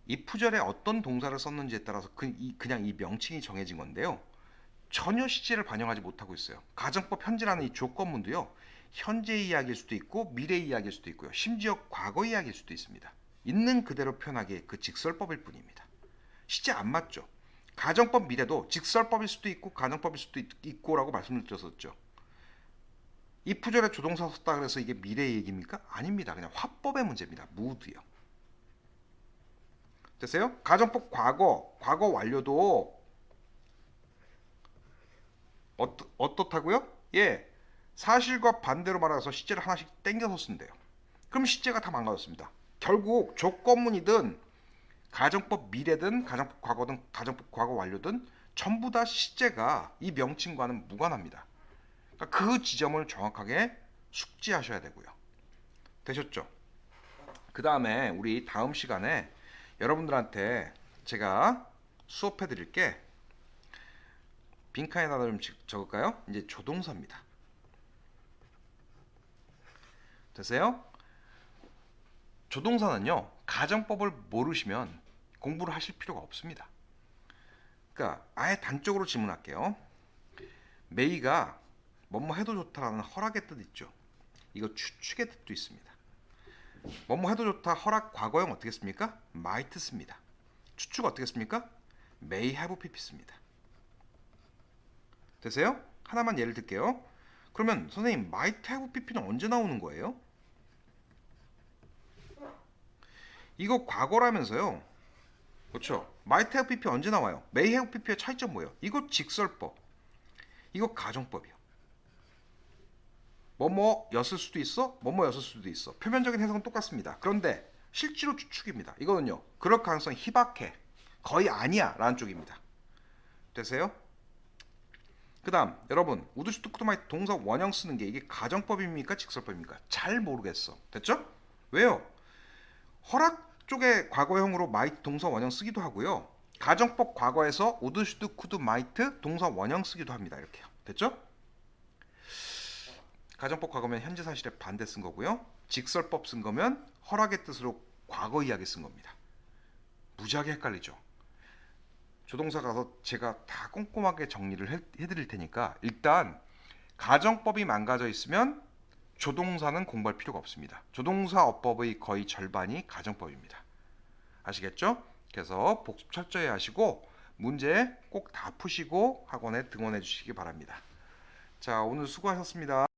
이 푸절에 어떤 동사를 썼는지에 따라서 그냥 이 명칭이 정해진 건데요. 전혀 시제를 반영하지 못하고 있어요. 가정법 현재라는 이 조건문도요. 현재 이야기일 수도 있고 미래 이야기일 수도 있고요. 심지어 과거 이야기일 수도 있습니다. 있는 그대로 표현하기에 그 직설법일 뿐입니다. 시제 안 맞죠? 가정법 미래도 직설법일 수도 있고 가정법일 수도 있고라고 말씀을 드렸었죠. 이 푸절에 조동사 썼다 그래서 이게 미래 얘기입니까? 아닙니다. 그냥 화법의 문제입니다. 무드요. 됐어요? 가정법 과거, 과거 완료도 어떻다고요? 예, 사실과 반대로 말해서 시제를 하나씩 땡겨서 쓴대요. 그럼 시제가 다 망가졌습니다. 결국 조건문이든 가정법 미래든 가정법 과거든 가정법 과거 완료든 전부 다 시제가 이 명칭과는 무관합니다. 그러니까 그 지점을 정확하게 숙지하셔야 되고요. 되셨죠? 그 다음에 우리 다음 시간에 여러분들한테 제가 수업해 드릴게 빈칸에다가 좀 적을까요? 이제 조동사입니다. 되세요? 조동사는요, 가정법을 모르시면 공부를 하실 필요가 없습니다. 그러니까 아예 단적으로 질문할게요. 메이가 뭐뭐 해도 좋다라는 허락의 뜻 있죠. 이거 추측의 뜻도 있습니다. 뭐뭐 해도 좋다 허락 과거형 어떻게 씁니까? might 씁니다. 추측 어떻게 씁니까? may have pp 씁니다. 되세요? 하나만 예를 들게요. 그러면 선생님 might have pp는 언제 나오는 거예요? 이거 과거라면서요. 그렇죠? might have pp 언제 나와요? may have pp의 차이점 뭐예요? 이거 직설법, 이거 가정법이요. 뭐뭐였을 수도 있어, 뭐뭐였을 수도 있어. 표면적인 해석은 똑같습니다. 그런데 실제로 추측입니다. 이거는요, 그럴 가능성이 희박해, 거의 아니야 라는 쪽입니다. 되세요? 그 다음 여러분 우드슈트쿠트마이 동사 원형 쓰는 게 이게 가정법입니까 직설법입니까? 잘 모르겠어. 됐죠? 왜요? 허락 쪽에 과거형으로 might 동사 원형 쓰기도 하고요. 가정법 과거에서 would, should, could, might 동사 원형 쓰기도 합니다. 이렇게요. 됐죠? 가정법 과거면 현재 사실에 반대 쓴 거고요. 직설법 쓴 거면 허락의 뜻으로 과거 이야기 쓴 겁니다. 무지하게 헷갈리죠. 조동사 가서 제가 다 꼼꼼하게 정리를 해드릴 테니까 일단 가정법이 망가져 있으면 조동사는 공부할 필요가 없습니다. 조동사 어법의 거의 절반이 가정법입니다. 아시겠죠? 그래서 복습 철저히 하시고 문제 꼭 다 푸시고 학원에 등원해 주시기 바랍니다. 자, 오늘 수고하셨습니다.